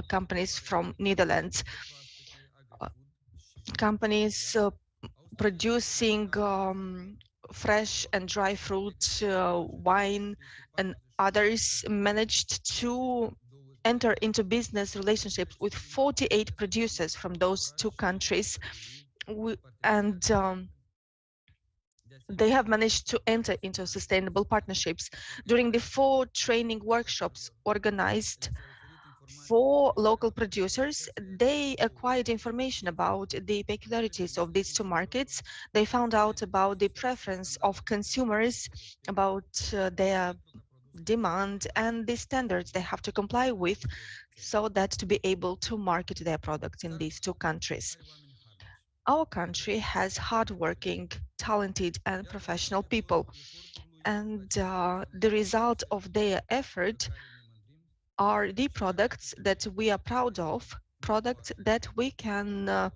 companies from Netherlands, companies producing fresh and dry fruit, wine, and others managed to enter into business relationships with 48 producers from those two countries. And they have managed to enter into sustainable partnerships. During the 4 training workshops organized for local producers, they acquired information about the peculiarities of these two markets. They found out about the preference of consumers, about their demand and the standards they have to comply with, so that to be able to market their products in these two countries. Our country has hardworking, talented, and professional people, and the result of their effort are the products that we are proud of, products that we can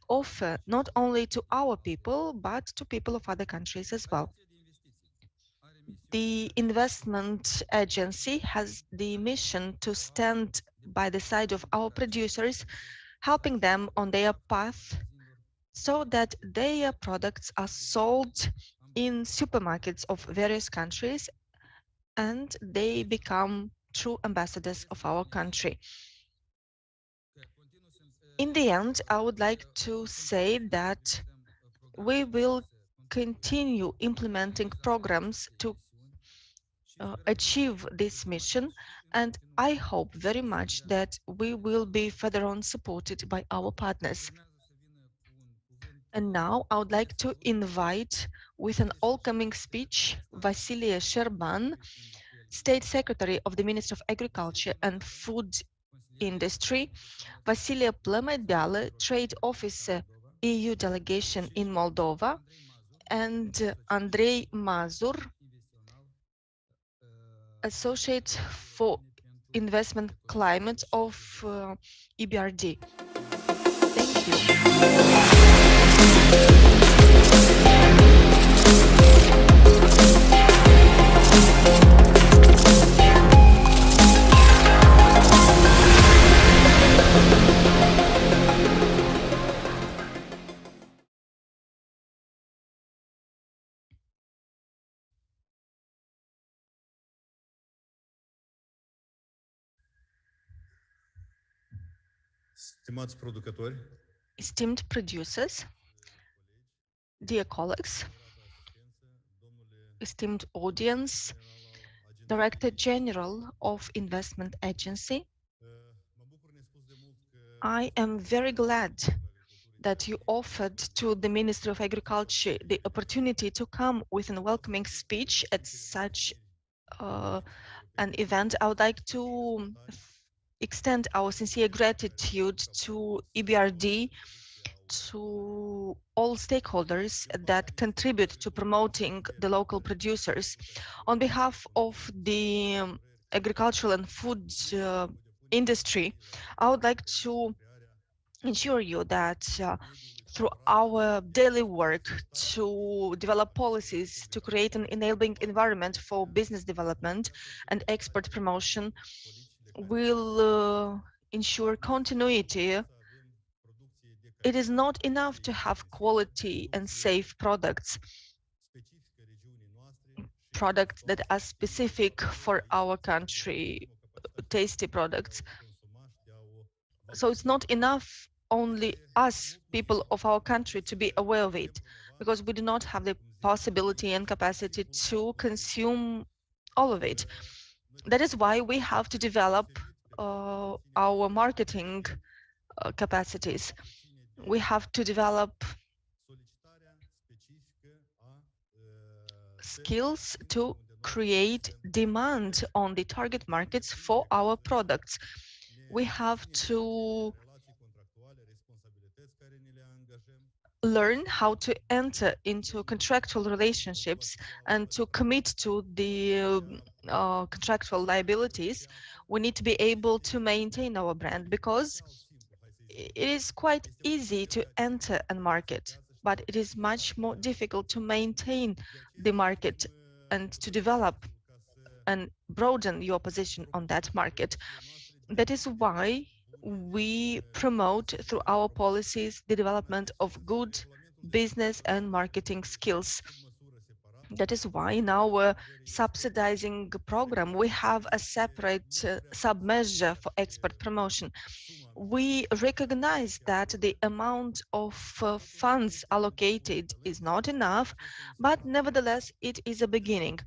offer not only to our people, but to people of other countries as well. The investment agency has the mission to stand by the side of our producers, helping them on their path so that their products are sold in supermarkets of various countries and they become true ambassadors of our country. In the end, I would like to say that we will continue implementing programs to achieve this mission, and I hope very much that we will be further on supported by our partners. And now I would like to invite, with an welcoming speech, Vasilie Sherban, State Secretary of the Ministry of Agriculture and Food Industry, Vasilie Plămădeală, Trade Officer, EU Delegation in Moldova, and Andrei Mazur, Associate for Investment Climate of EBRD. Thank Stimați producători, Esteemed producers, dear colleagues, esteemed audience, Director General of Investment Agency, I am very glad that you offered to the Ministry of Agriculture the opportunity to come with a welcoming speech at such an event. I would like to extend our sincere gratitude to EBRD, to all stakeholders that contribute to promoting the local producers. On behalf of the agricultural and food industry, I would like to ensure you that through our daily work to develop policies to create an enabling environment for business development and export promotion will ensure continuity. It is not enough to have quality and safe products that are specific for our country, tasty products. So it's not enough only us, people of our country, to be aware of it, because we do not have the possibility and capacity to consume all of it. That is why we have to develop our marketing capacities. We have to develop skills to create demand on the target markets for our products. We have to learn how to enter into contractual relationships and to commit to the contractual liabilities. We need to be able to maintain our brand, because it is quite easy to enter a market, but it is much more difficult to maintain the market and to develop and broaden your position on that market. That is why we promote through our policies the development of good business and marketing skills. That is why in our subsidizing program, we have a separate sub-measure for export promotion. We recognize that the amount of funds allocated is not enough, but nevertheless, it is a beginning.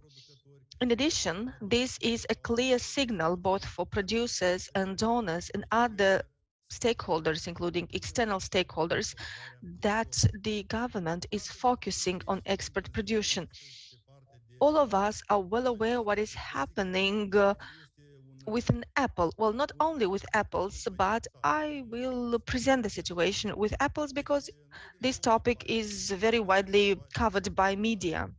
In addition, this is a clear signal both for producers and donors and other stakeholders, including external stakeholders, that the government is focusing on export production. All of us are well aware what is happening with an apple. Well, not only with apples, but I will present the situation with apples because this topic is very widely covered by media.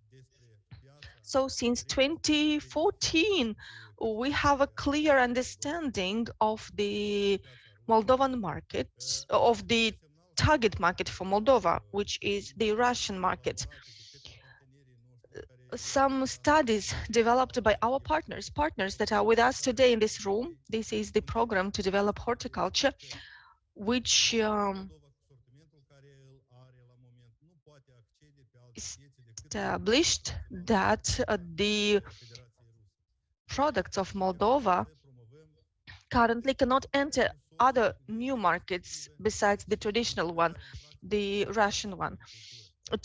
So since 2014, we have a clear understanding of the Moldovan market, of the target market for Moldova, which is the Russian market. Some studies developed by our partners that are with us today in this room. This is the program to develop horticulture, which established that the products of Moldova currently cannot enter other new markets besides the traditional one, the Russian one.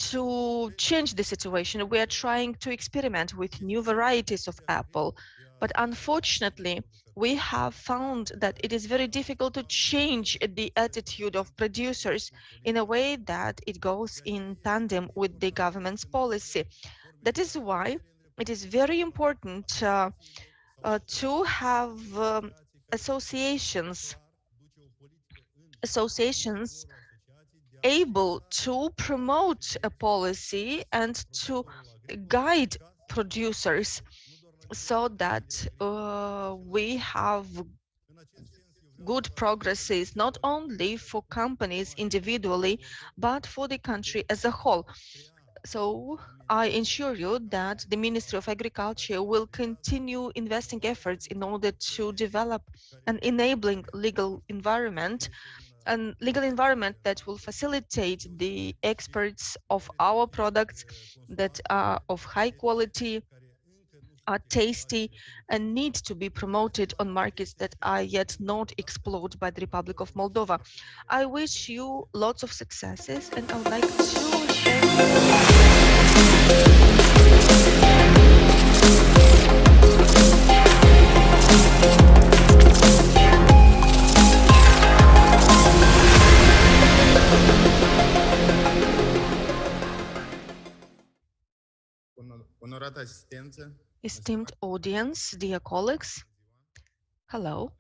To change the situation, we are trying to experiment with new varieties of apple, but unfortunately, we have found that it is very difficult to change the attitude of producers in a way that it goes in tandem with the government's policy. That is why it is very important to have associations associations able to promote a policy and to guide producers so that we have good progresses not only for companies individually but for the country as a whole. So I assure you that the Ministry of Agriculture will continue investing efforts in order to develop an enabling legal environment that will facilitate the exports of our products that are of high quality, are tasty, and need to be promoted on markets that are yet not explored by the Republic of Moldova. I wish you lots of successes, and I would like to Onorată asistență, esteemed audience, dear colleagues, hello.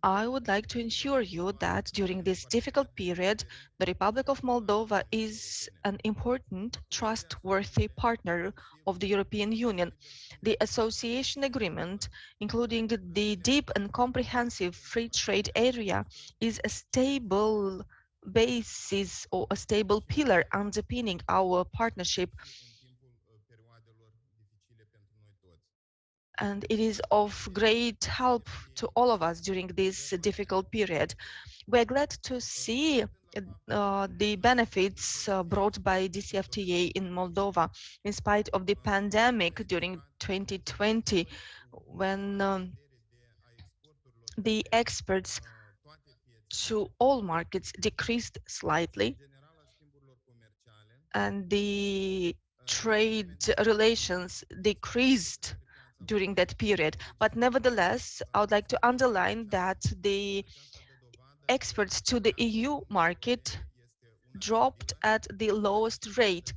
I would like to ensure you that during this difficult period, the Republic of Moldova is an important, trustworthy partner of the European Union. The association agreement, including the deep and comprehensive free trade area, is a stable basis or a stable pillar underpinning our partnership, and it is of great help to all of us during this difficult period. We're glad to see the benefits brought by DCFTA in Moldova, in spite of the pandemic during 2020, when the exports to all markets decreased slightly, and the trade relations decreased during that period. But nevertheless, I would like to underline that the exports to the EU market dropped at the lowest rate.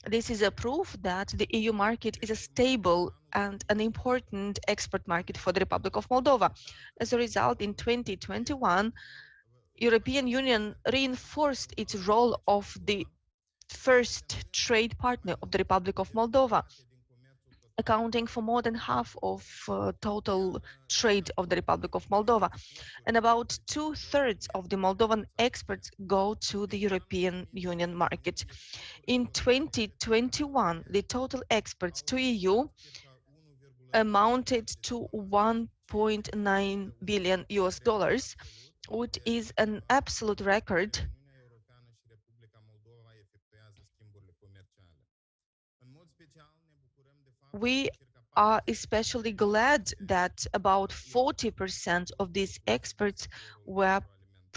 This is a proof that the EU market is a stable and an important export market for the Republic of Moldova. As a result, in 2021, European Union reinforced its role of the first trade partner of the Republic of Moldova, accounting for more than half of total trade of the Republic of Moldova. And about 2/3 of the Moldovan exports go to the European Union market. In 2021, the total exports to EU amounted to 1.9 billion US dollars, which is an absolute record. Uniunea Europeană și Republica Moldova efectuează schimburile comerciale. În mod special, ne bucurăm de faptul că We circa are 40% especially din glad produsele that about exportate 40% of these constituie exports sectorul were agroalimentar.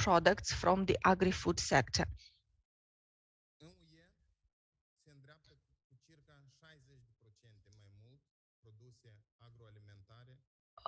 products from the agri-food sector. În UE se îndreaptă cu circa 60% mai mult produse agroalimentare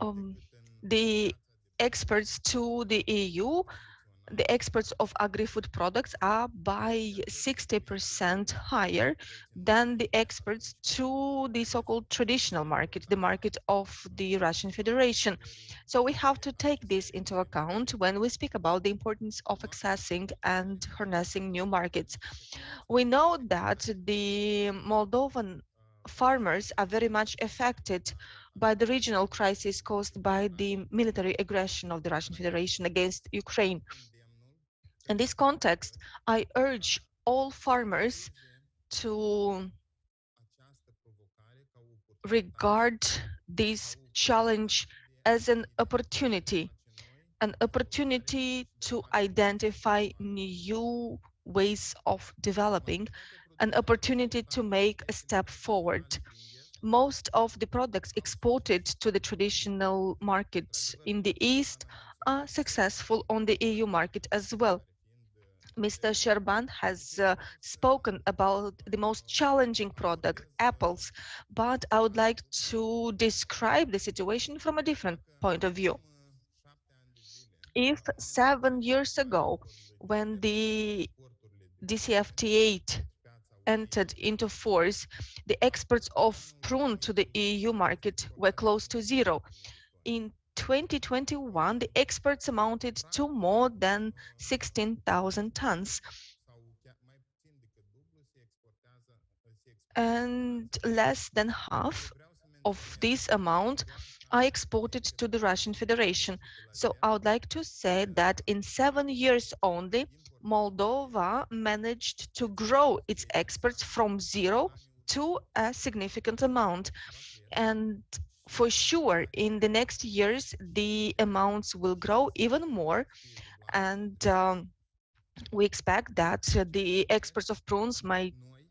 Um, decât în the piața de produse exports to the EU, tradiționale. the exports of agri-food products are by Și acest 60% criteriu higher reținut than the exports atunci to the so-called traditional market, the market of the Russian Federation. asigurării So we have to de take this accesării into noi account piețe. when we speak about the importance of Noastră accessing preocupare and harnessing new este markets. evidentă că piața We de know that exporturi the Moldovan farmers are very much affected by the regional crisis caused by the military aggression of the Russian Federation against Ukraine. îndemnul In către this context, producători I urge ca all să farmers vizeze to această provocare ca o oportunitate, regard ca this o challenge oportunitate de as a an identifica opportunity, ce noi an provocări opportunity și de a to face pași mai identify departe. new ways of developing, Majoritatea an produselor opportunity to exportate pe make a piețele step forward. tradiționale din Est Most of the products au exported succes. to the traditional market Într-adevăr, in the domnul East Șerban a are menționat successful on the EU market as well. care fiind Mr. cele Sherban produse has care mai să spoken about the most challenging product, abordez apples, but I would like subiectul. to describe the situation from a different Dacă point of view. acum 7 ani de zile, If la momentul 7 years finalizării ago, acordului de when liber schimb, the exporturile DCFTA pe piața Uniunii entered into Europene force, the exports în of anul prune to the 2021 EU au market were exportat close to zero. 16.000 de tone. In 2021, the exports amounted to more than 16,000 tons, Sau chiar mai puțin decât dublu se exportă în and Rusia. less than Însă half vreau să of menționez this amount doar are ca exported to the Russian exemplificativ Federation. de la So I zero would like to say să that in 7 years only, importăm Moldova managed to grow its exports from în zero anii to următori a significant amount. va crește And și for va sure, in the next ajunge years, the amounts will grow even more. să fie dublat. And we expect that the exports of prunes might Noi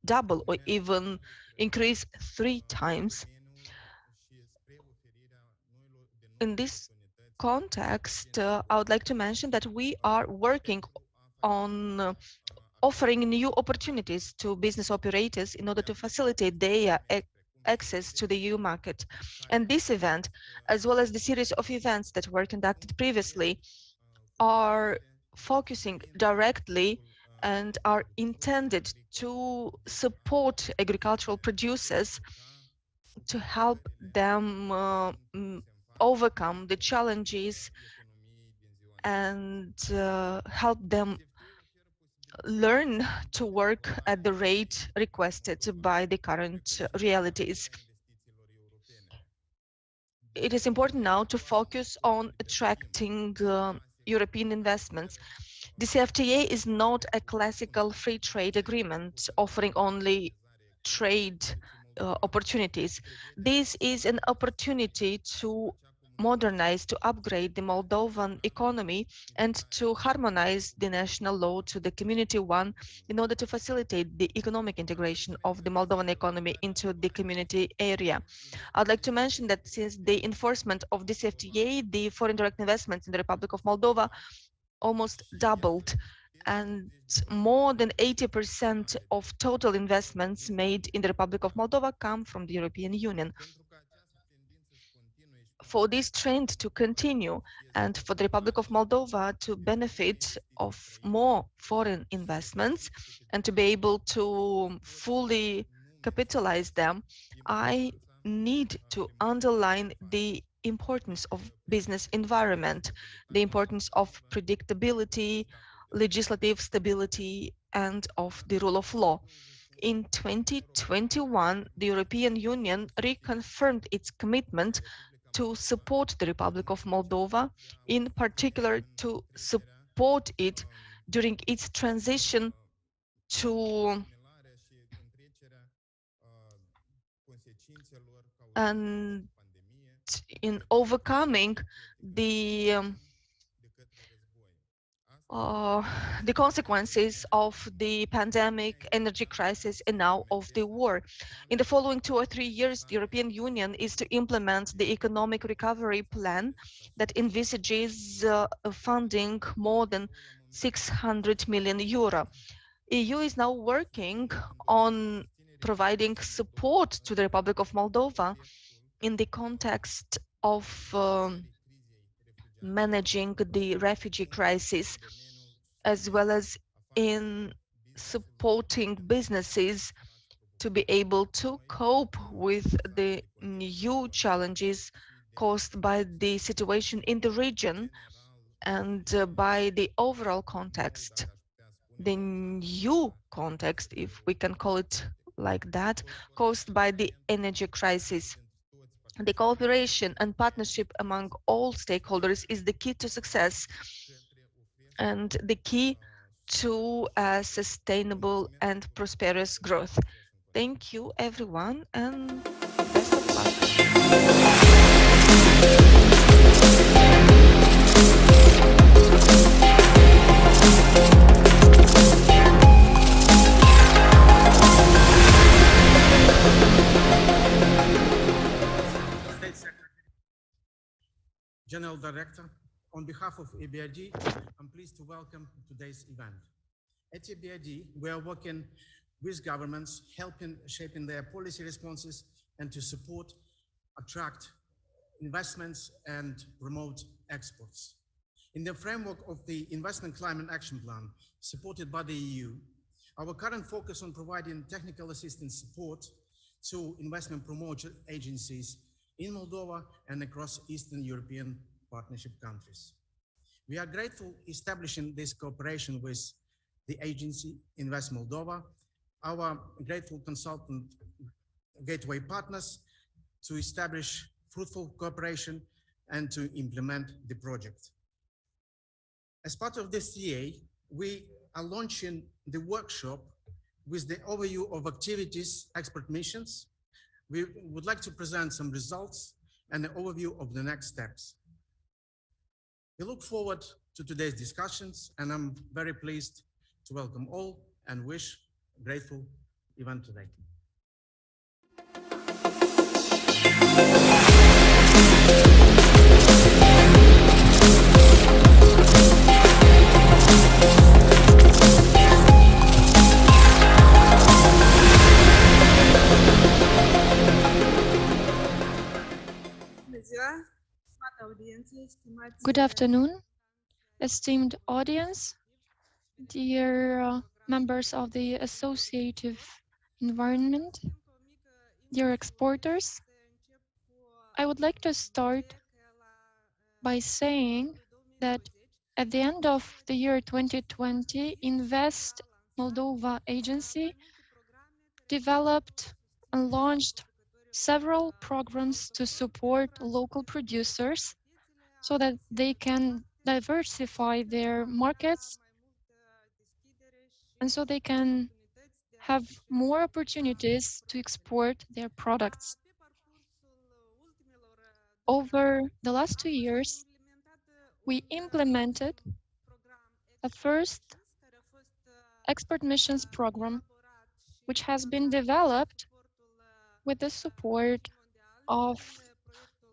double or ne even axăm lucrările increase 3 times. în domeniu și spre oferirea de noi In this oportunități context, agenților I would like to europene mention that we are working pentru a on facilita offering accesul new la opportunities to business operators in order to piața facilitate their Uniunii, precum și access to the EU evenimente market. care And this event, as well as the series of events that were conducted sunt direct previously, are focusate focusing prin directly ajutorul and are producătorilor intended agricoli to pentru a support agricultural le producers descurca cu to help provocările them care sunt puse în față în overcome the contul challenges economiei din ziua de astăzi. and help them DCFTA oferă posibilitatea learn to de work at abordare the rate requested Moldova by the pe current păstrarea și realities. atragerea investițiilor europene. It is important DCFTA now to statuează focus on scopuri de schimb attracting clasice European investments. care The CFTA is not a pentru classical unele free trade agreement scopuri offering de only modernizare trade economică, ci Moldova opportunities. prevede This is an participarea opportunity to acea comunitate modernize, to upgrade the Moldovan economy, and to harmonize the national law to the community one in order to facilitate the economic Aș integration să of the menționez că Moldovan economy implementarea into the community area. acestor I'd like investiții to mention that since the directe enforcement of this Moldova FTA, the foreign direct investments in the Republic of s-au Moldova dublat almost și doubled, iată, peste and 80% more din than investițiile 80% naționale of total investments provin din made in the Republic of Moldova. Moldova come from the European Union. Pentru ca această tendință să continue și For pentru this ca trend to Moldova să continue beneficieze and în for the Republic of continuare Moldova to de mai multe benefit investiții of străine more foreign și să investments fructifice and to cât be mai able mult, to nu pot să fully nu capitalize menționez them, I importanța need to climatului de underline afaceri. the importance of business Prevedibilitatea și environment, the stabilitatea importance of legislativă și predictability, statul de drept. legislative stability, and of În the rule anul of law. 2021, In Uniunea Europeană a 2021, the reafirmat European angajamentul Union să susțină reconfirmed its commitment Republica to Moldova support the în Republic of încercarea Moldova, de a o in susține particular în to trecerea support it um, during its transition to asimilarea și în trecerea consecințelor ca and in overcoming the uh, the consequences of the pandemic, energy crisis, and now of the war. In the following 2 or 3 years, the European Union is to implement the economic recovery plan that envisages funding more than 600 million euro. EU is now working on providing support to the Republic of Moldova in the context of managing the refugee crisis, as well as in supporting businesses to be able to cope with the new challenges caused by the situation in the region and by the overall context, the new context, if we can call it like that, caused by the energy crisis. The cooperation and partnership among all stakeholders is the key to success and the key to a sustainable and prosperous growth. Thank you, everyone, and best of luck. State Secretary, General Director, on behalf of EBRD, I'm pleased to welcome today's event. At EBRD, we are working with governments, helping shaping their policy responses and to support, attract investments and promote exports. In the framework of the Investment Climate Action Plan, supported by the EU, our current focus on providing technical assistance support to investment promotion agencies in Moldova and across Eastern European Partnership countries. We are grateful establishing this cooperation with the agency Invest Moldova, our grateful consultant gateway partners, to establish fruitful cooperation and to implement the project. As part of this CA, we are launching the workshop with the overview of activities, expert missions. We would like to present some results and an overview of the next steps. We look forward to today's discussions, and I'm very pleased to welcome all and wish a grateful event today. Good afternoon, esteemed audience, dear members of the associative environment, dear exporters. I would like to start by saying that at the end of the year 2020, Invest Moldova agency developed and launched several programs to support local producers so that they can diversify their markets and so they can have more opportunities to export their products. Over the last 2 years, we implemented a first export missions program, which has been developed with the support of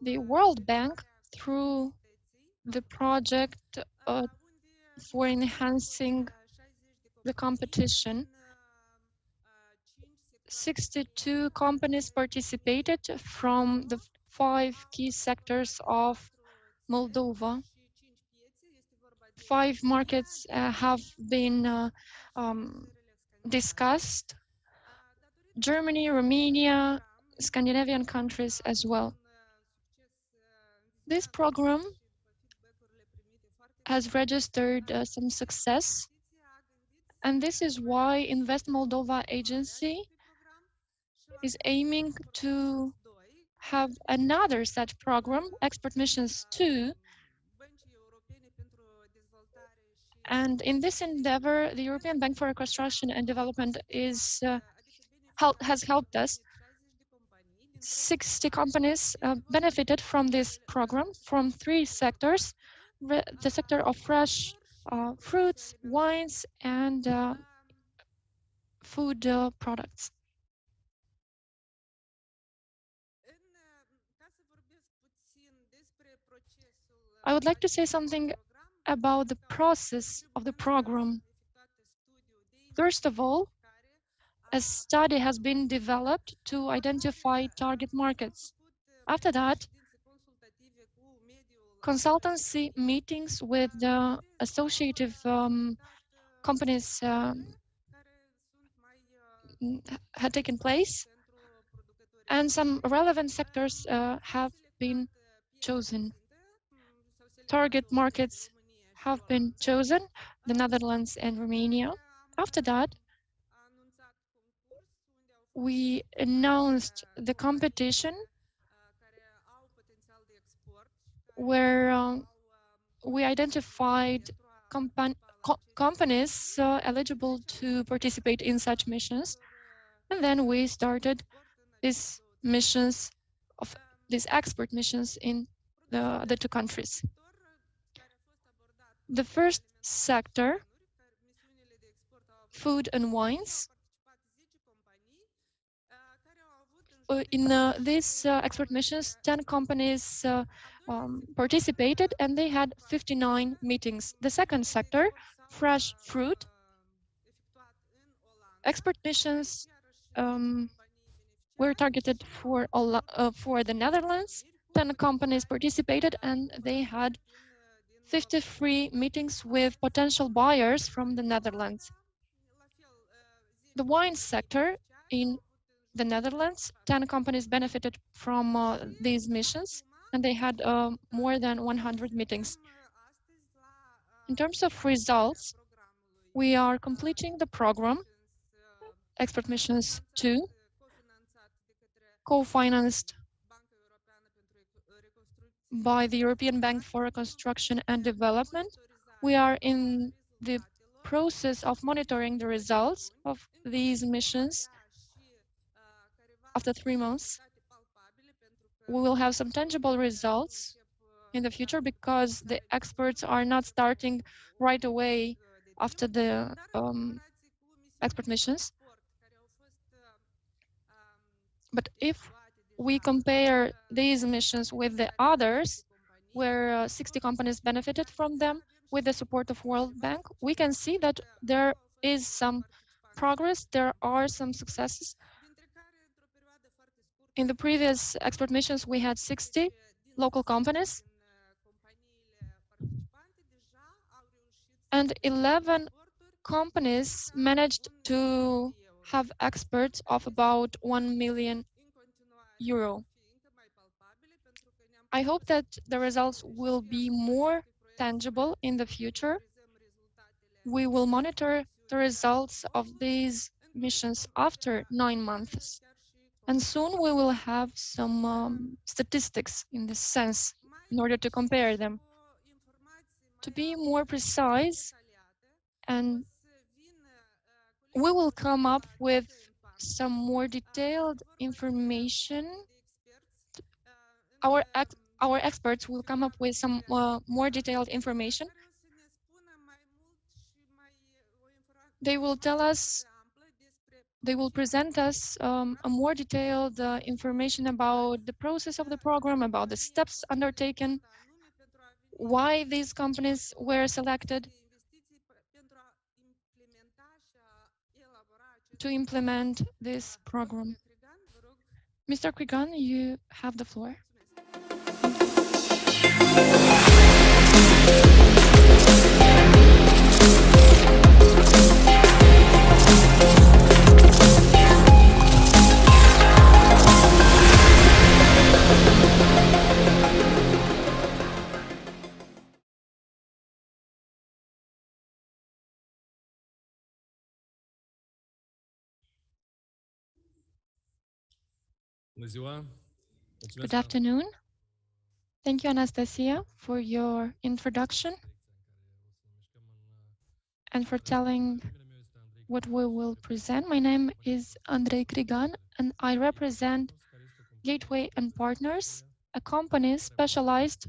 the World Bank through the project for enhancing the competition. 62 companies participated from the 5 key sectors of Moldova. 5 markets have been discussed: Germany, Romania, Scandinavian countries as well. This program has registered some success, and this is why Invest Moldova agency is aiming to have another such program, Export Missions 2. And in this endeavor, the European Bank for Reconstruction and Development has helped us. 60 companies benefited from this program from 3 sectors: the sector of fresh fruits, wines, and food products. I would like to say something about the process of the program. First of all, a study has been developed to identify target markets. After that, consultancy meetings with the associative companies had taken place, and some relevant sectors have been chosen. Target markets have been chosen, the Netherlands and Romania. After that, we announced the competition where we identified companies eligible to participate in such missions. And then we started these missions of these export missions in the 2 countries. The first sector, food and wines. In these export missions, 10 companies participated and they had 59 meetings. The second sector, fresh fruit. Export missions were targeted for the Netherlands. 10 companies participated and they had 53 meetings with potential buyers from the Netherlands. The wine sector in the Netherlands, 10 companies benefited from these missions, and they had more than 100 meetings. In terms of results, we are completing the program, Export Missions 2, co-financed by the European Bank for Reconstruction and Development. We are in the process of monitoring the results of these missions. After 3 months, we will have some tangible results in the future because the experts are not starting right away after the expert missions. But if we compare these missions with the others, where 60 companies benefited from them with the support of World Bank, we can see that there is some progress, there are some successes. In the previous export missions, we had 60 local companies, and 11 companies managed to have exports of about 1 million euro. I hope that the results will be more tangible in the future. We will monitor the results of these missions after 9 months. And soon we will have some statistics in this sense in order to compare them. To be more precise, and we will come up with some more detailed information. Our experts will come up with some more detailed information. They will tell us, they will present us a more detailed information about the process of the program, about the steps undertaken, why these companies were selected to implement this program. Mr. Krigan, you have the floor. Thank you. Good afternoon. Thank you, Anastasia, for your introduction and for telling what we will present. My name is Andrei Krigan, and I represent Gateway and Partners, a company specialized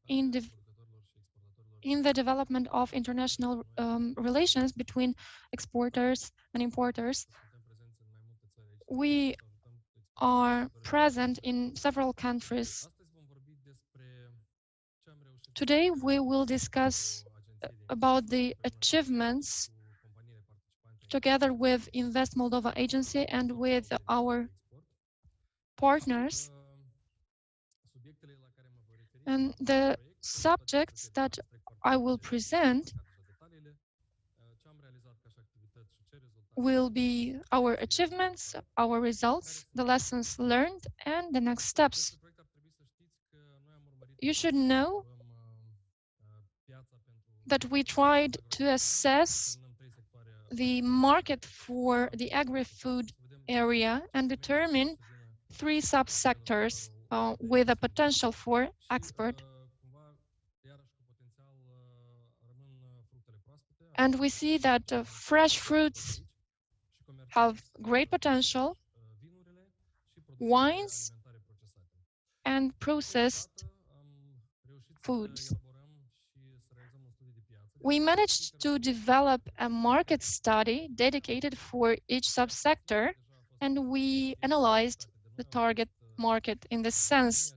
in the development of international relations between exporters and importers. We are present in several countries. Today, we will discuss about the achievements together with Invest Moldova Agency and with our partners. And the subjects that I will present will be our achievements, our results, the lessons learned, and the next steps. You should know that we tried to assess the market for the agri-food area and determine 3 subsectors with a potential for export. And we see that fresh fruits have great potential, wines, and processed foods. We managed to develop a market study dedicated for each subsector, and we analyzed the target market in this sense.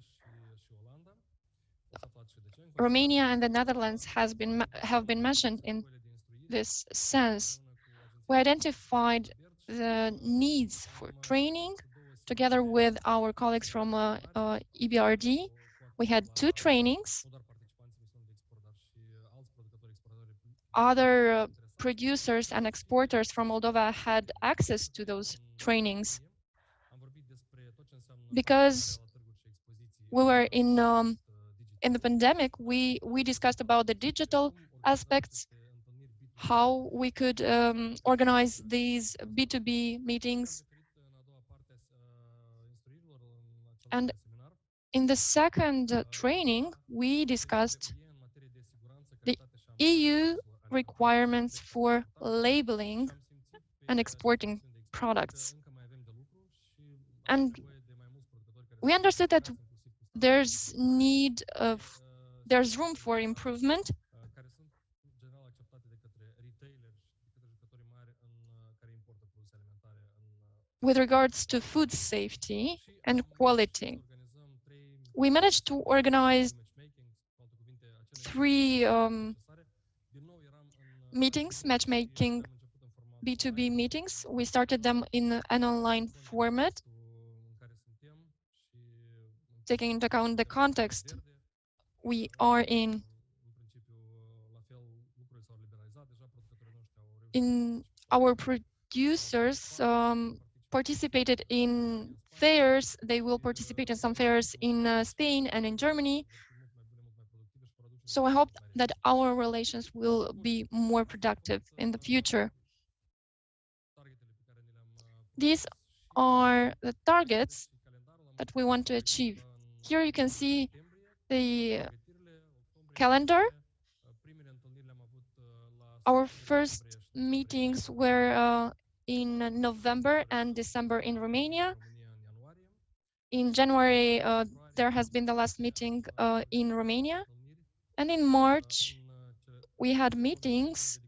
Romania and the Netherlands have been mentioned in this sense. We identified the needs for training together with our colleagues from EBRD. We had 2 trainings. Other producers and exporters from Moldova had access to those trainings. Because we were in the pandemic, we discussed about the digital aspects, how we could organize these B2B meetings. And in the second training, we discussed the EU requirements for labeling and exporting products. And we understood that there's room for improvement with regards to food safety and quality. We managed to organize 3 meetings, matchmaking B2B meetings. We started them in an online format, taking into account the context we are in. Our producers participated in fairs. They will participate in some fairs in Spain and in Germany. So I hope that our relations will be more productive in the future. These are the targets that we want to achieve. Here you can see the calendar. Our first meetings were in November and December in Romania. In January, there has been the last meeting in Romania. And in March, we had meetings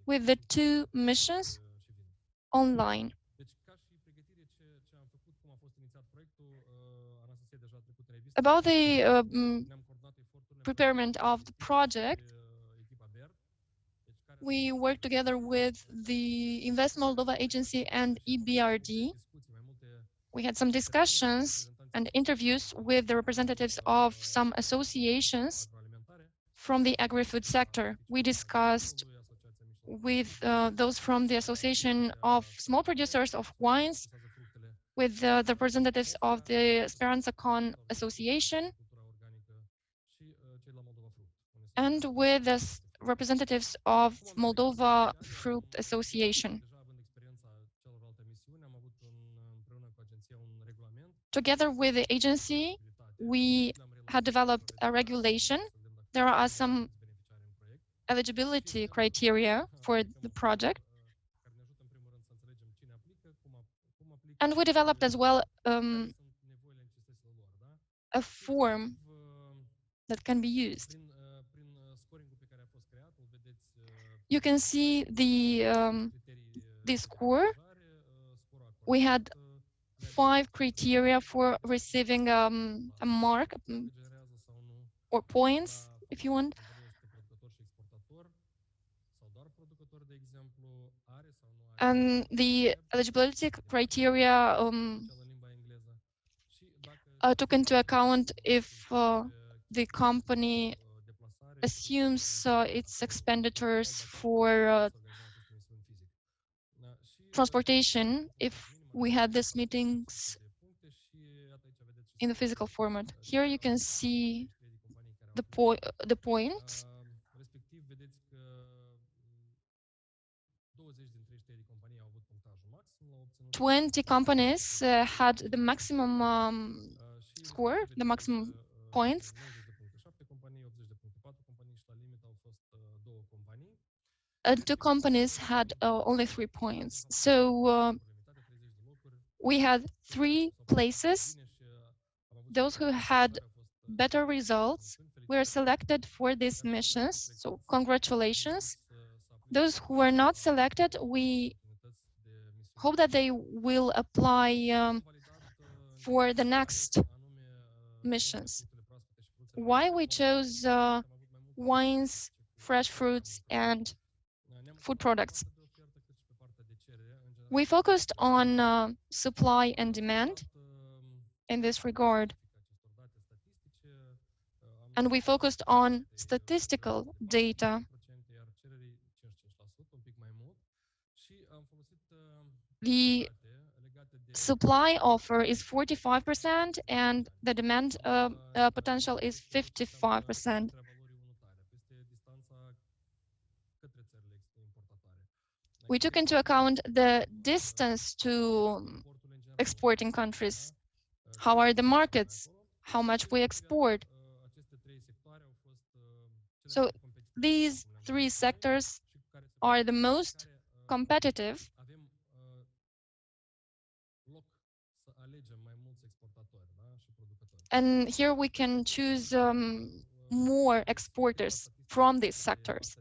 with the 2 missions online. About the preparation of the project, we worked together with the Invest Moldova Agency and EBRD. We had some discussions and interviews with the representatives of some associations from the agri-food sector. We discussed with those from the Association of Small Producers of Wines, with the representatives of the Speranța Con Association, and with the representatives of Moldova Fruit Association. Together with the agency, we had developed a regulation. There are some eligibility criteria for the project. And we developed as well a form that can be used. You can see the score. We had 5 criteria for receiving a mark or points, if you want. And the eligibility criteria took into account if the company assumes its expenditures for transportation, if we had these meetings in the physical format. Here you can see the points. 20 companies had the maximum score, the maximum points. And 2 companies had only 3 points. So we had 3 places. Those who had better results were selected for these missions. So congratulations. Those who were not selected, we hope that they will apply for the next missions. Why we chose wines, fresh fruits, and food products? We focused on supply and demand in this regard. And we focused on statistical data. The supply offer is 45% and the demand potential is 55%. We took into account the distance to exporting countries. How are the markets? How much we export? So these 3 sectors are the most competitive. And here we can choose more exporters from these sectors.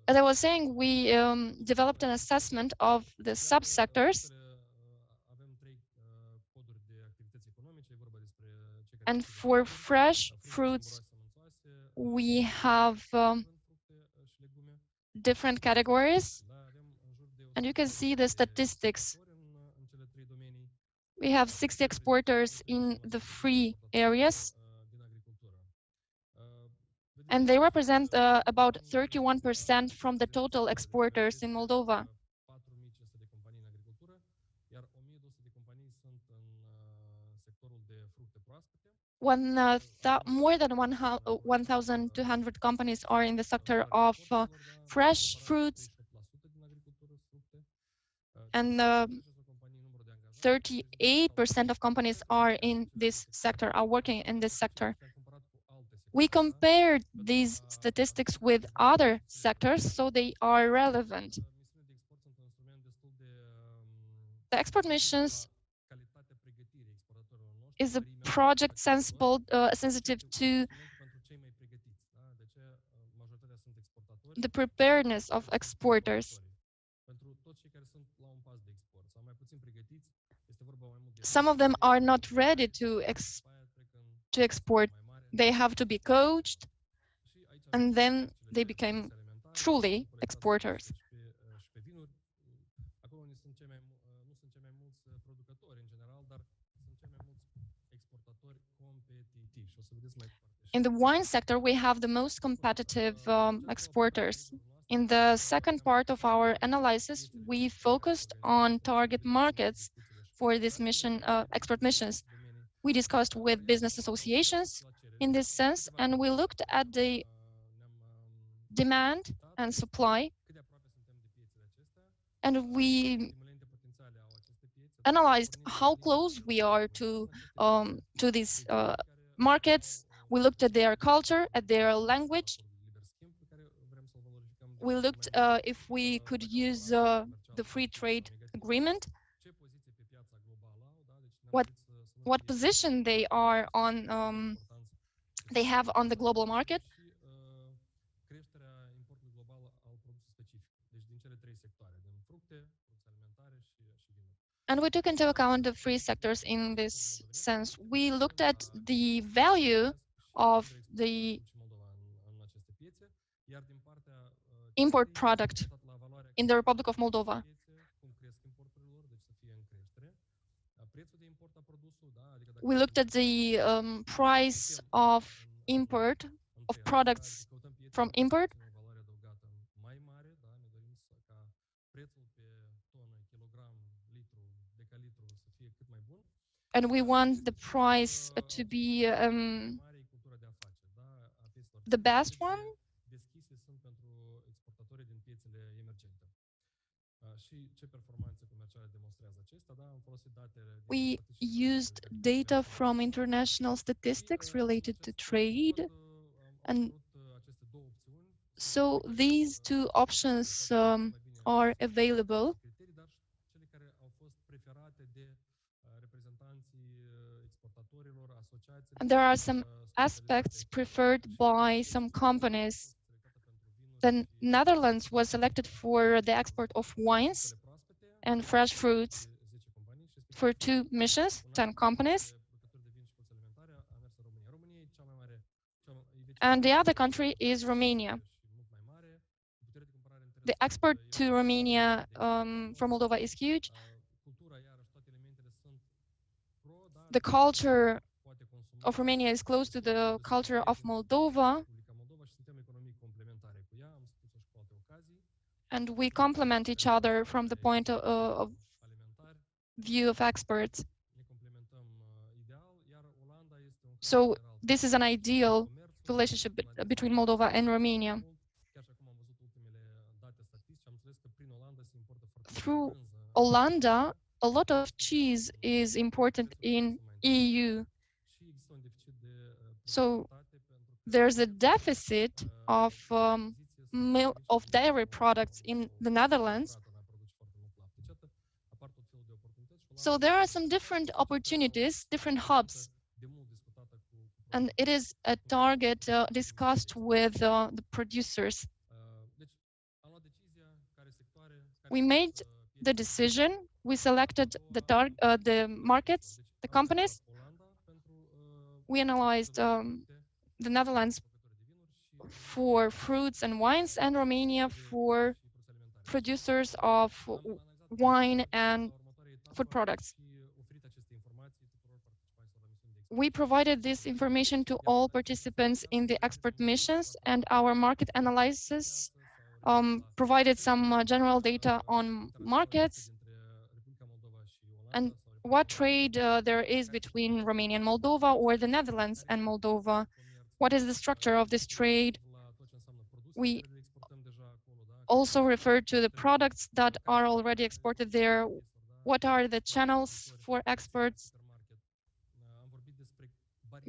As I was saying, we developed an assessment of the subsectors. And for fresh fruits, we have different categories. And you can see the statistics. We have 60 exporters in the 3 areas. And they represent about 31% from the total exporters in Moldova. More than 1,200 companies are in the sector of fresh fruits, and 38% of companies are in this sector, are working in this sector. We compared these statistics with other sectors, so they are relevant. The export missions is a project sensitive to the preparedness of exporters. Some of them are not ready to export. They have to be coached, and then they become truly exporters. In the wine sector, we have the most competitive exporters. In the second part of our analysis, we focused on target markets for this mission, export missions. We discussed with business associations in this sense, and we looked at the demand and supply, and we analyzed how close we are to these markets. We looked at their culture, at their language. We looked if we could use the free trade agreement. What what position they are on, they have on the global market. And we took into account the three sectors in this sense. We looked at the value of the import product in the Republic of Moldova. We looked at the price of import of products from import, and we want the price to be the best one. We used data from international statistics related to trade, and so these two options are available. And there are some aspects preferred by some companies. The Netherlands was selected for the export of wines and fresh fruits for 2 missions, 10 companies. And the other country is Romania. The export to Romania from Moldova is huge. The culture of Romania is close to the culture of Moldova, and we complement each other from the point of view of experts. So this is an ideal relationship between Moldova and Romania. Through Olanda, a lot of cheese is important in EU. So there's a deficit of milk, of dairy products in the Netherlands. So there are some different opportunities, different hubs, and it is a target discussed with the producers. We made the decision, we selected the markets, the companies. We analyzed the Netherlands for fruits and wines and Romania for producers of wine and food products. We provided this information to all participants in the expert missions, and our market analysis provided some general data on markets and what trade there is between Romania and Moldova, or the Netherlands and Moldova. What is the structure of this trade? We also refer to the products that are already exported there. What are the channels for exports?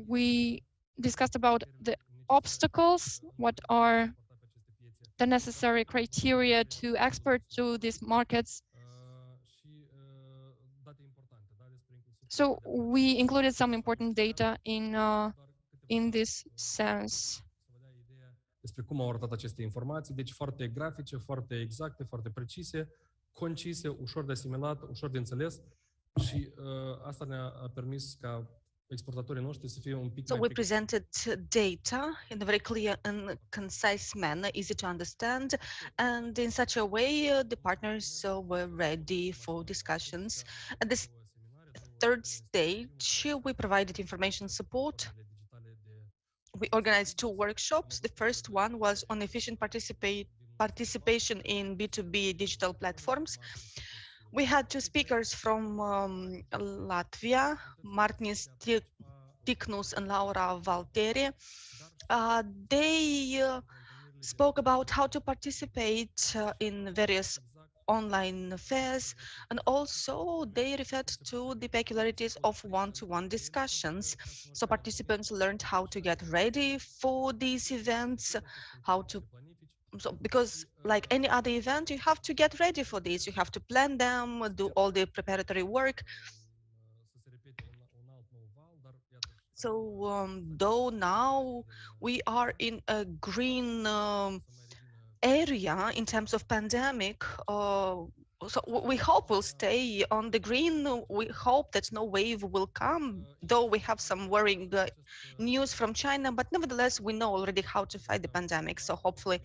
We discussed about the obstacles, what are the necessary criteria to export to these markets. So we included some important data in this sense. Despre cum au arătat aceste informații, deci foarte grafice, foarte exacte, foarte precise, concise, ușor de asimilat, ușor de înțeles și asta ne-a permis ca exportatorii noștri să fie un pic So we presented data in a very clear and concise manner, easy to understand, and in such a way the partners were ready for discussions. At this third stage, we provided information support. We organized 2 workshops. The first one was on efficient participation in B2B digital platforms. We had 2 speakers from Latvia, Martinis Tiknus and Laura Valteri. They spoke about how to participate in various online fairs, and also they referred to the peculiarities of one-to-one discussions. So participants learned how to get ready for these events, because like any other event, you have to get ready for this. You have to plan them, do all the preparatory work. So though now we are in a green area in terms of pandemic, so we hope we'll stay on the green. We hope that no wave will come, though we have some worrying news from China, but nevertheless, we know already how to fight the pandemic. So hopefully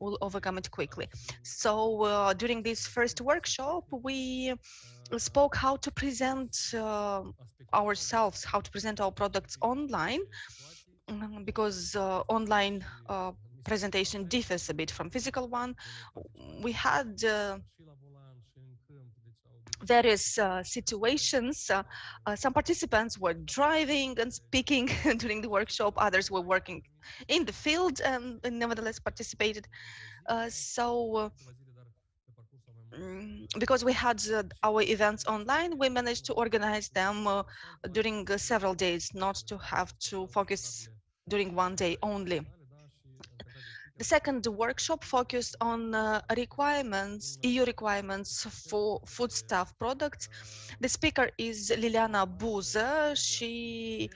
we'll overcome it quickly. So during this first workshop, we spoke how to present ourselves, how to present our products online, because online presentation differs a bit from physical one. We had various situations. Some participants were driving and speaking during the workshop. Others were working in the field and nevertheless participated. Because we had our events online, we managed to organize them during several days, not to have to focus during one day only. The second workshop focused on requirements, EU requirements for foodstuff products. The speaker is Liliana Buza. She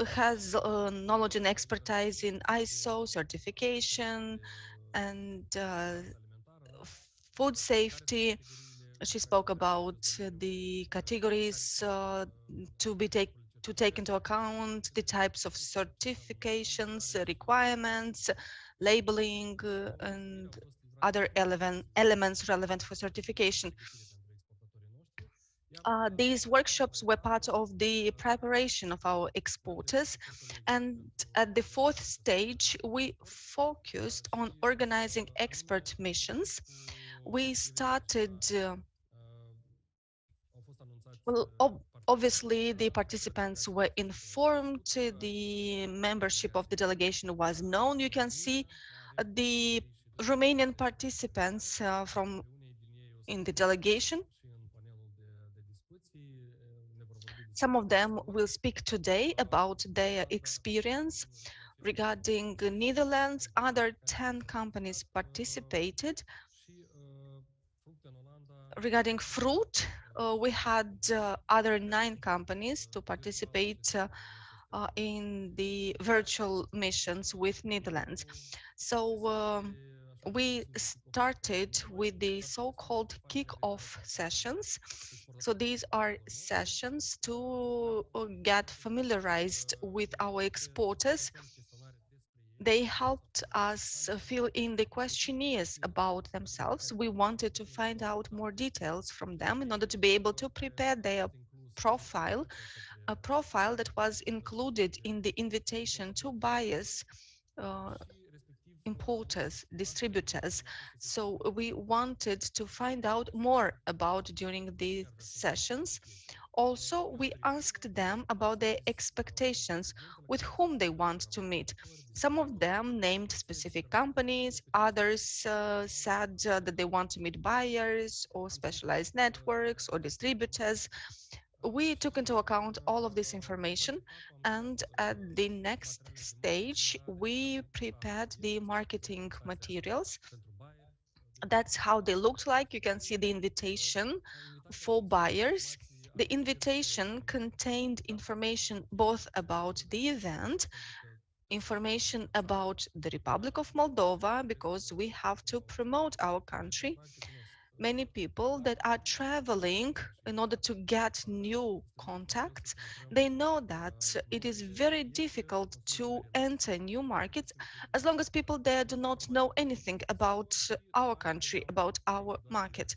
has knowledge and expertise in ISO certification and food safety. She spoke about the categories to take into account, the types of certifications, requirements, labeling, and other elements relevant for certification. These workshops were part of the preparation of our exporters, and at the fourth stage, we focused on organizing expert missions. We started well, obviously, the participants were informed. The membership of the delegation was known. You can see the Romanian participants from in the delegation. Some of them will speak today about their experience regarding the Netherlands. Other 10 companies participated. Regarding fruit, we had other 9 companies to participate in the virtual missions with Netherlands. So we started with the so-called kick-off sessions. So these are sessions to get familiarized with our exporters. They helped us fill in the questionnaires about themselves. We wanted to find out more details from them in order to be able to prepare their profile, a profile that was included in the invitation to buyers, uh, importers, distributors. So we wanted to find out more about during these sessions. Also, we asked them about their expectations, with whom they want to meet. Some of them named specific companies, others said that they want to meet buyers or specialized networks or distributors. We took into account all of this information, and at the next stage, we prepared the marketing materials. That's how they looked like. You can see the invitation for buyers. The invitation contained information both about the event, information about the Republic of Moldova, because we have to promote our country. Many people that are traveling in order to get new contacts, they know that it is very difficult to enter new markets as long as people there do not know anything about our country, about our market.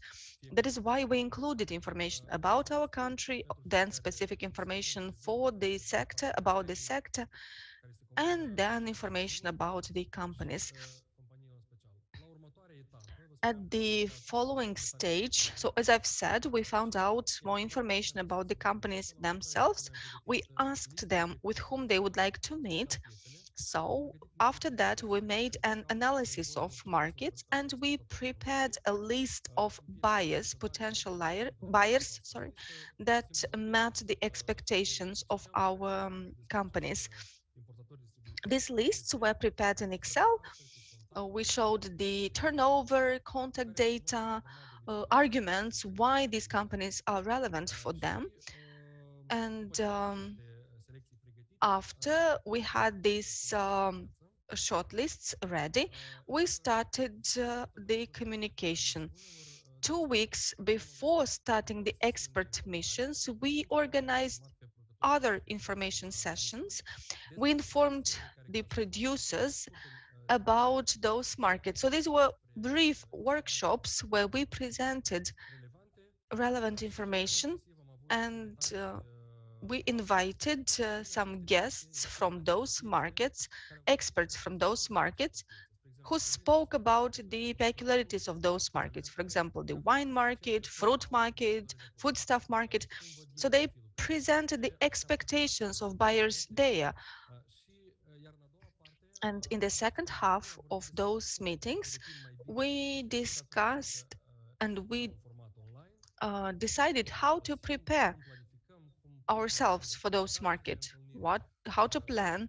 That is why we included information about our country, then specific information for the sector, about the sector, and then information about the companies. At the following stage, so as I've said, we found out more information about the companies themselves. We asked them with whom they would like to meet. So after that, we made an analysis of markets and we prepared a list of buyers, potential buyers, sorry, that met the expectations of our companies. These lists were prepared in Excel. We showed the turnover, contact data, arguments why these companies are relevant for them. And After we had these shortlists ready, we started the communication. 2 weeks before starting the expert missions, we organized other information sessions. We informed the producers about those markets. So these were brief workshops where we presented relevant information, and we invited some guests from those markets, experts from those markets, who spoke about the peculiarities of those markets. For example, the wine market, fruit market, foodstuff market. So they presented the expectations of buyers there. And in the second half of those meetings, we discussed and we decided how to prepare ourselves for those markets, how to plan,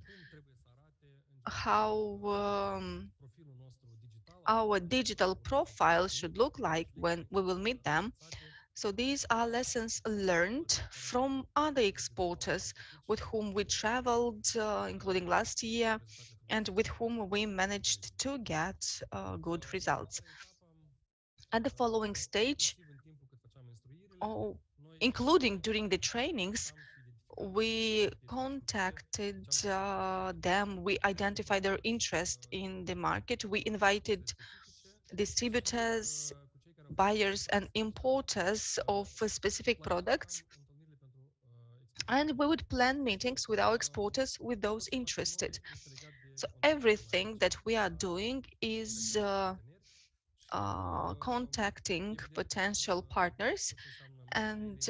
how our digital profile should look like when we will meet them. So these are lessons learned from other exporters with whom we traveled, including last year, and with whom we managed to get good results. At the following stage, oh, including during the trainings, we contacted them, we identified their interest in the market, we invited distributors, buyers and importers of specific products, and we would plan meetings with our exporters, with those interested. So everything that we are doing is contacting potential partners, and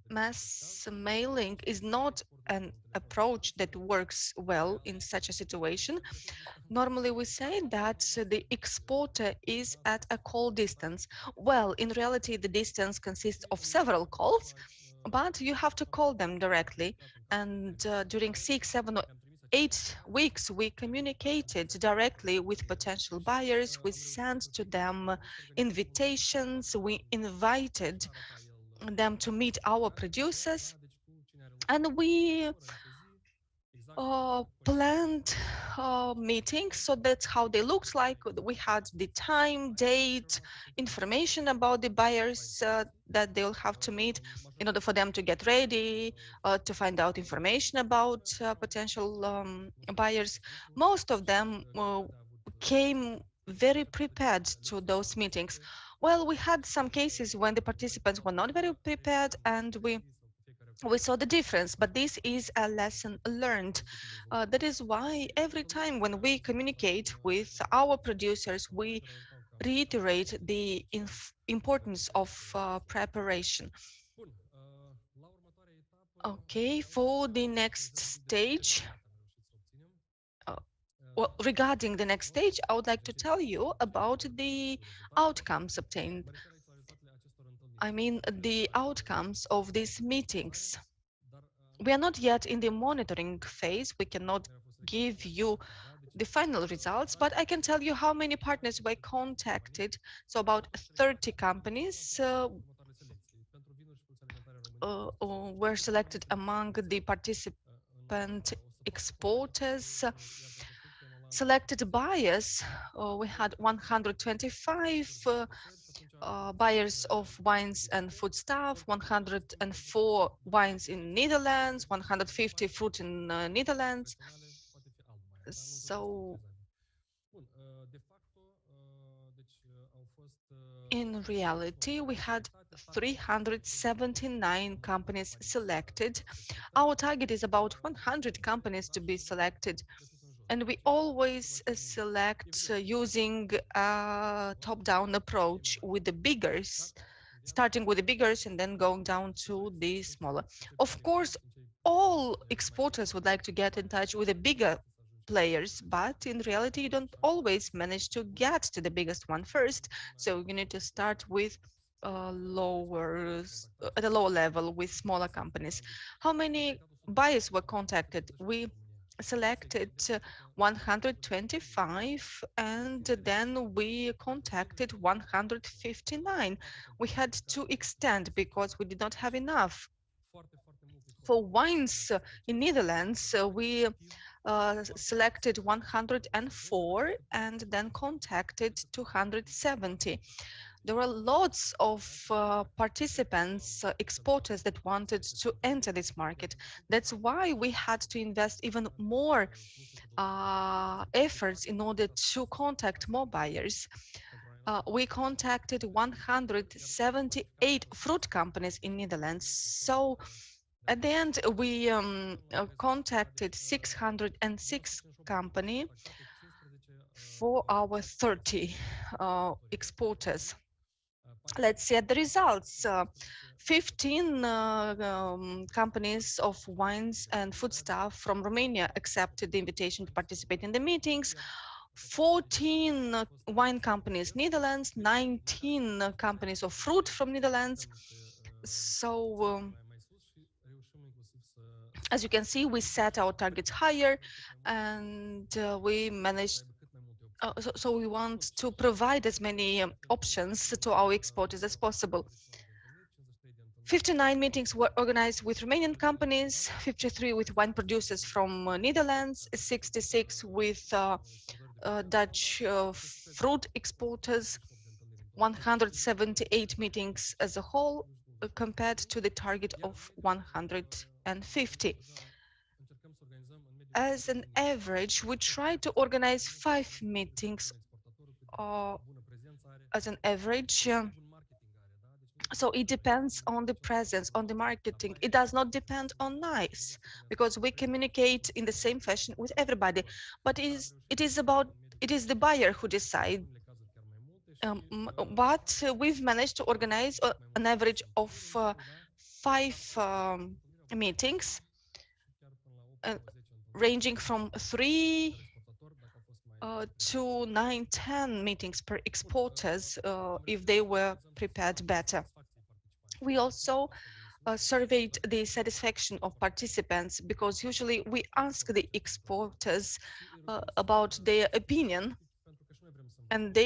mass mailing is not an approach that works well in such a situation. Normally, we say that the exporter is at a call distance. Well, in reality, the distance consists of several calls, but you have to call them directly. And during 6, 7, or 8 weeks, we communicated directly with potential buyers. We sent to them invitations. We invited them to meet our producers, and we planned meetings. So that's how they looked like. We had the time, date, information about the buyers that they'll have to meet in order for them to get ready, to find out information about potential buyers. Most of them came very prepared to those meetings. Well, we had some cases when the participants were not very prepared, and we saw the difference, but this is a lesson learned. That is why every time when we communicate with our producers, we reiterate the importance of preparation. Okay, for the next stage, well, regarding the next stage, I would like to tell you about the outcomes obtained. I mean, the outcomes of these meetings. We are not yet in the monitoring phase. We cannot give you the final results, but I can tell you how many partners were contacted. So about 30 companies were selected among the participant exporters. Selected buyers, we had 125 buyers of wines and foodstuff, 104 wines in Netherlands, 150 fruit in Netherlands. So in reality, we had 379 companies selected. Our target is about 100 companies to be selected, and we always select using a top-down approach with the biggers, starting with the biggers and then going down to the smaller. Of course, all exporters would like to get in touch with the bigger players, but in reality, you don't always manage to get to the biggest one first. So you need to start with at a lower level with smaller companies. How many buyers were contacted? We selected 125, and then we contacted 159. We had to extend because we did not have enough For wines in Netherlands, we selected 104 and then contacted 270. There were lots of participants, exporters that wanted to enter this market. That's why we had to invest even more efforts in order to contact more buyers. We contacted 178 fruit companies in Netherlands. So at the end, we contacted 606 company for our 30 exporters. Let's see at the results. 15 companies of wines and foodstuff from Romania accepted the invitation to participate in the meetings. 14 wine companies Netherlands, 19 companies of fruit from Netherlands. So as you can see, we set our targets higher, and we managed. So we want to provide as many options to our exporters as possible. 59 meetings were organized with Romanian companies, 53 with wine producers from Netherlands, 66 with Dutch fruit exporters, 178 meetings as a whole, compared to the target of 150. As an average, we try to organize 5 meetings as an average. So it depends on the presence, on the marketing. It does not depend on NICE, because we communicate in the same fashion with everybody. But it is the buyer who decides. But we've managed to organize an average of 5 meetings, ranging from 3 to 9, 10 meetings per exporters if they were prepared better. We also surveyed the satisfaction of participants, because usually we ask the exporters about their opinion, and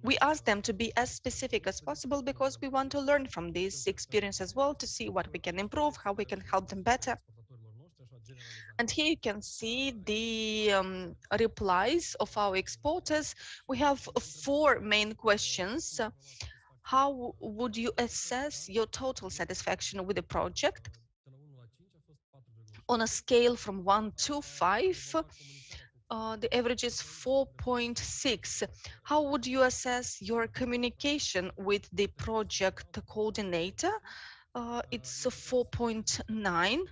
we ask them to be as specific as possible, because we want to learn from this experience as well, to see what we can improve, how we can help them better. And here you can see the replies of our exporters. We have 4 main questions. How would you assess your total satisfaction with the project? On a scale from 1 to 5, the average is 4.6. How would you assess your communication with the project coordinator? It's a 4.9.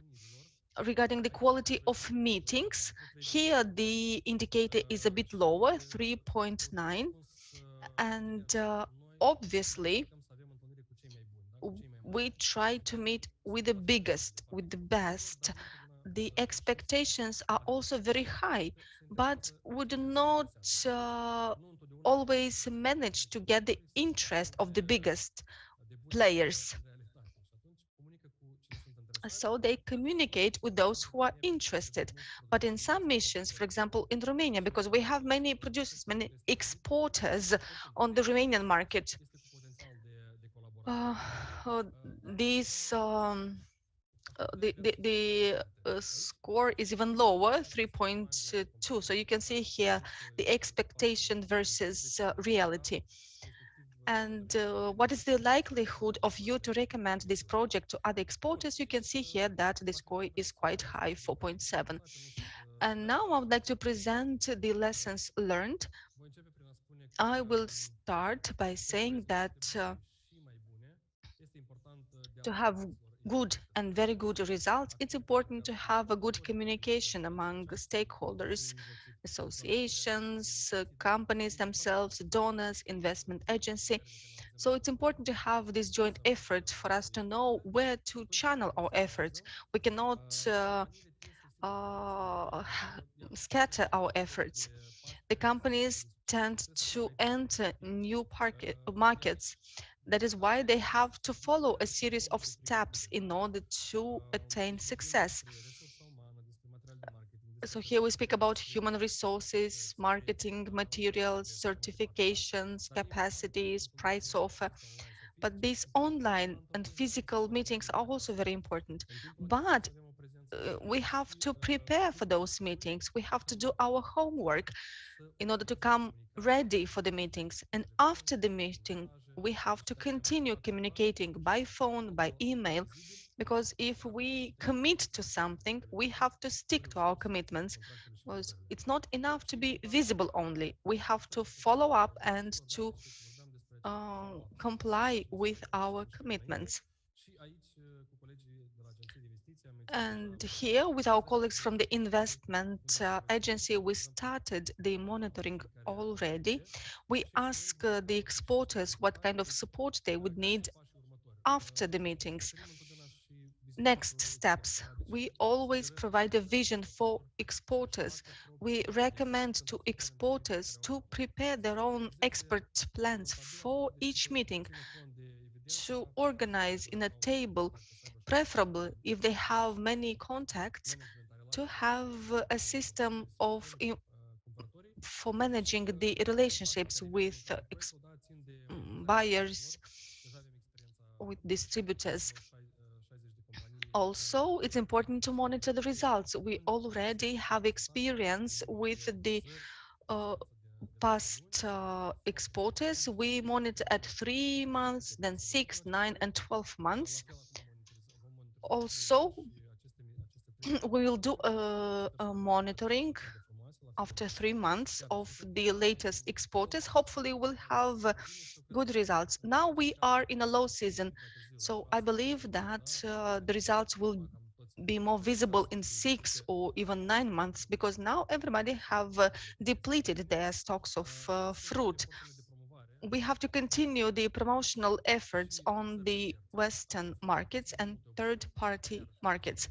Regarding the quality of meetings, here the indicator is a bit lower, 3.9. And obviously, we try to meet with the biggest, with the best. The expectations are also very high, but we do not always manage to get the interest of the biggest players. So they communicate with those who are interested. But in some missions, for example, in Romania, because we have many producers, many exporters on the Romanian market, these the score is even lower, 3.2. So you can see here the expectation versus reality. And what is the likelihood of you to recommend this project to other exporters? You can see here that the score is quite high, 4.7. And now I would like to present the lessons learned. I will start by saying that to have good and very good results, it's important to have a good communication among stakeholders, associations, companies themselves, donors, investment agency. So it's important to have this joint effort for us to know where to channel our efforts. We cannot scatter our efforts. The companies tend to enter new markets. That is why they have to follow a series of steps in order to attain success. So here we speak about human resources, marketing materials, certifications, capacities, price offer. But these online and physical meetings are also very important. But we have to prepare for those meetings. We have to do our homework in order to come ready for the meetings. And after the meeting, we have to continue communicating by phone, by email, because if we commit to something, we have to stick to our commitments. Because it's not enough to be visible only. We have to follow up and to comply with our commitments. And here, with our colleagues from the investment agency, we started the monitoring already. We ask the exporters what kind of support they would need after the meetings. Next steps. We always provide a vision for exporters. We recommend to exporters to prepare their own expert plans for each meeting, to organize in a table, preferably if they have many contacts, to have a system of for managing the relationships with buyers, with distributors. Also, it's important to monitor the results. We already have experience with the past exporters. We monitor at 3 months, then 6, 9, and 12 months. Also, we will do a monitoring after 3 months of the latest exporters. Hopefully, we'll have good results. Now we are in a low season, so I believe that the results will be more visible in 6 or even 9 months, because now everybody have depleted their stocks of fruit. We have to continue the promotional efforts on the Western markets and third-party markets.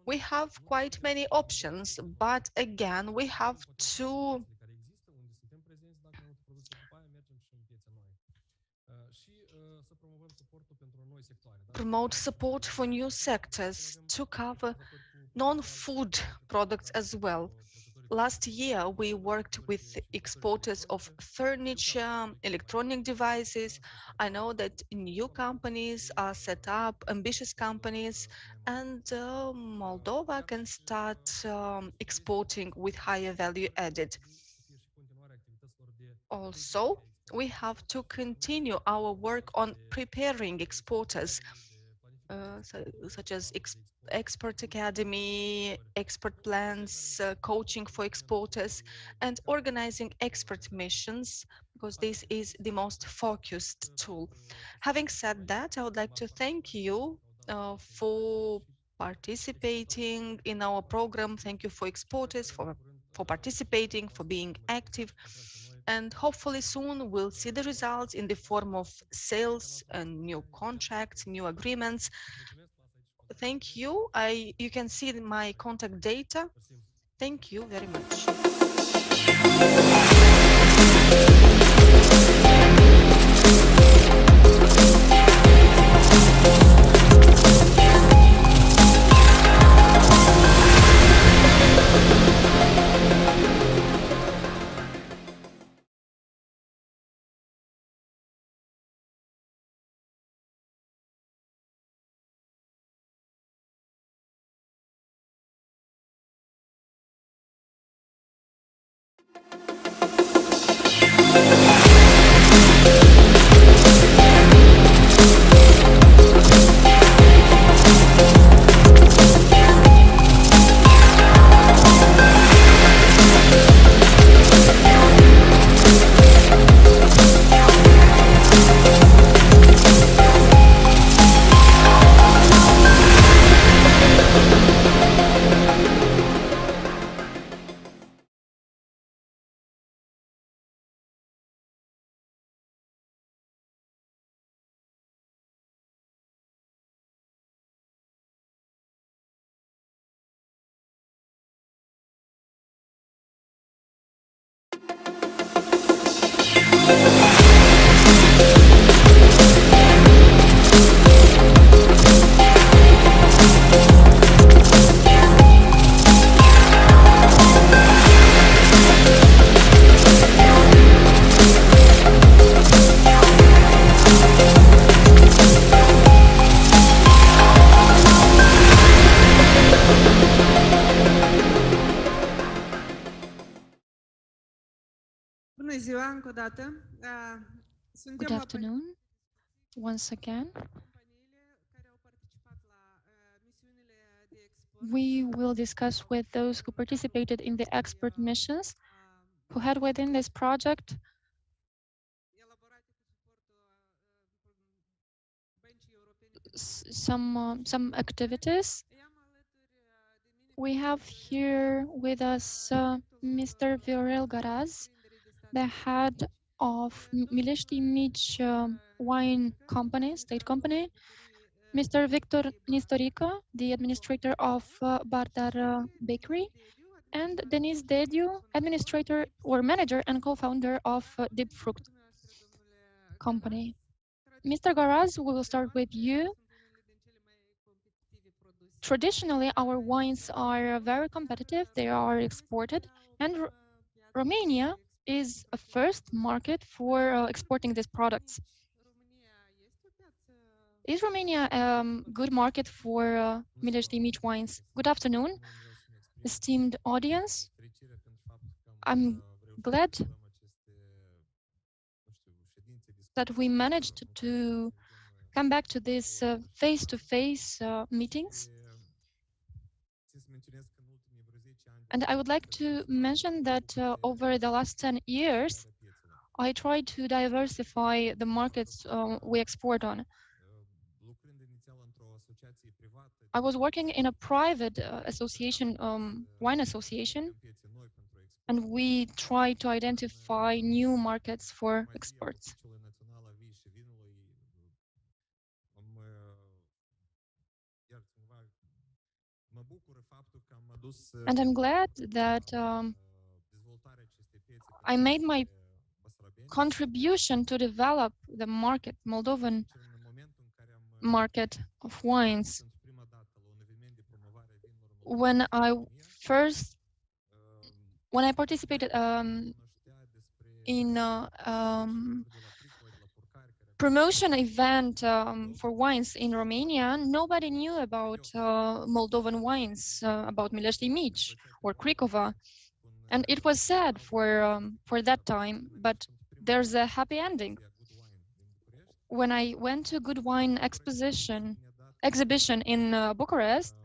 We have quite many options, but again, we have to promote support for new sectors to cover non-food products as well. Last year, we worked with exporters of furniture, electronic devices. I know that new companies are set up, ambitious companies, and Moldova can start exporting with higher value added. Also, we have to continue our work on preparing exporters, such as export academy, export plans, coaching for exporters, and organizing export missions, because this is the most focused tool. Having said that, I would like to thank you for participating in our program. Thank you for exporters for participating, for being active, and hopefully soon we'll see the results in the form of sales and new contracts, new agreements. Thank you. You can see my contact data. Thank you very much. Bună ziua, încă o dată. Good afternoon once again. We will discuss with those who participated in the expert missions, who had within this project some activities. We have here with us Mr. Viorel Garaz, the head of Milești Mici wine company, state company, Mr. Victor Nistorica, the administrator of Bardar Bakery, and Denis Dediu, administrator or manager and co-founder of Deep Fruit company. Mr. Garaz, we will start with you. Traditionally, our wines are very competitive. They are exported, and Romania is a first market for exporting these products. Is Romania a good market for Milești Mici wines? Good afternoon, esteemed audience. I'm glad that we managed to come back to these face-to-face meetings. And I would like to mention that over the last 10 years, I tried to diversify the markets we export on. I was working in a private association, wine association, and we tried to identify new markets for exports. And I'm glad that I made my contribution to develop the market, Moldovan market of wines. When I participated in a promotion event for wines in Romania, nobody knew about Moldovan wines, about Milești Mici or Cricova. And it was sad for that time, but there's a happy ending. When I went to Good Wine exhibition in Bucharest,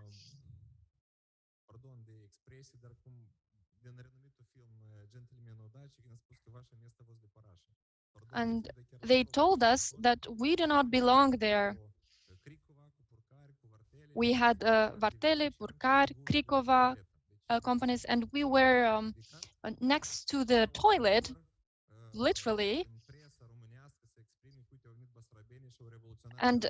and they told us that we do not belong there. We had Vartele, Purcari, Cricova companies, and we were next to the toilet, literally. And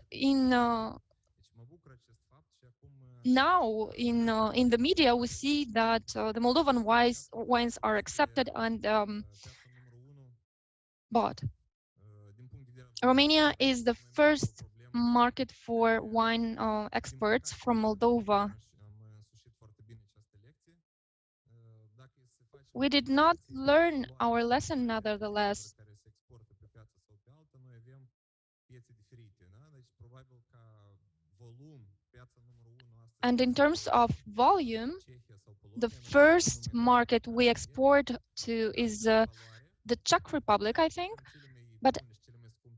now in the media, we see that the Moldovan wines are accepted and bought. Romania is the first market for wine exports from Moldova. We did not learn our lesson, nevertheless. And in terms of volume, the first market we export to is the Czech Republic, I think. But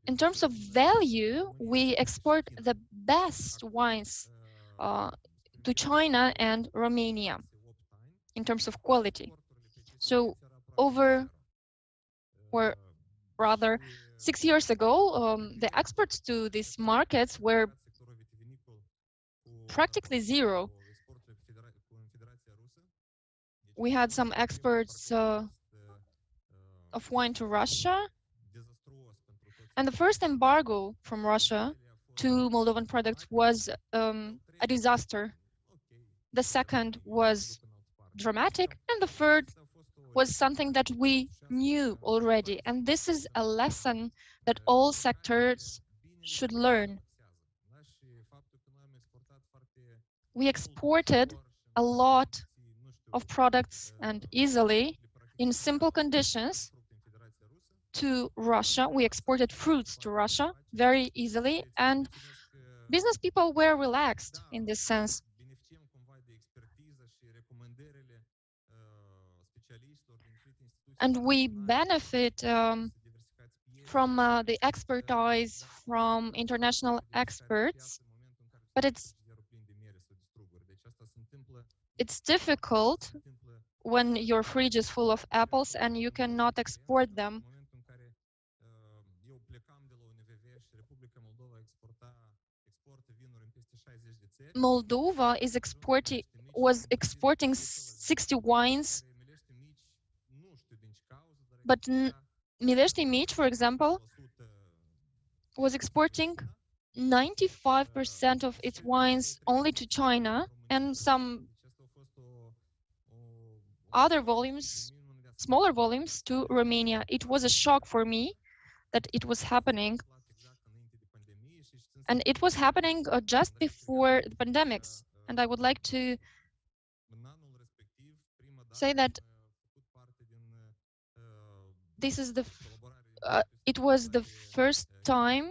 in terms of value, we export the best wines to China and Romania in terms of quality. So or rather 6 years ago, the exports to these markets were practically zero. We had some exports of wine to Russia, and the first embargo from Russia to Moldovan products was a disaster. The second was dramatic, and the third was something that we knew already. And this is a lesson that all sectors should learn. We exported a lot of products and easily in simple conditions to Russia. We exported fruits to Russia very easily, and business people were relaxed in this sense. And we benefit from the expertise from international experts, but it's difficult when your fridge is full of apples and you cannot export them. Moldova was exporting 60 wines, but Milești Mici, for example, was exporting 95% of its wines only to China and some other volumes, smaller volumes, to Romania. It was a shock for me that it was happening. And it was happening just before the pandemics. And I would like to say that this is it was the first time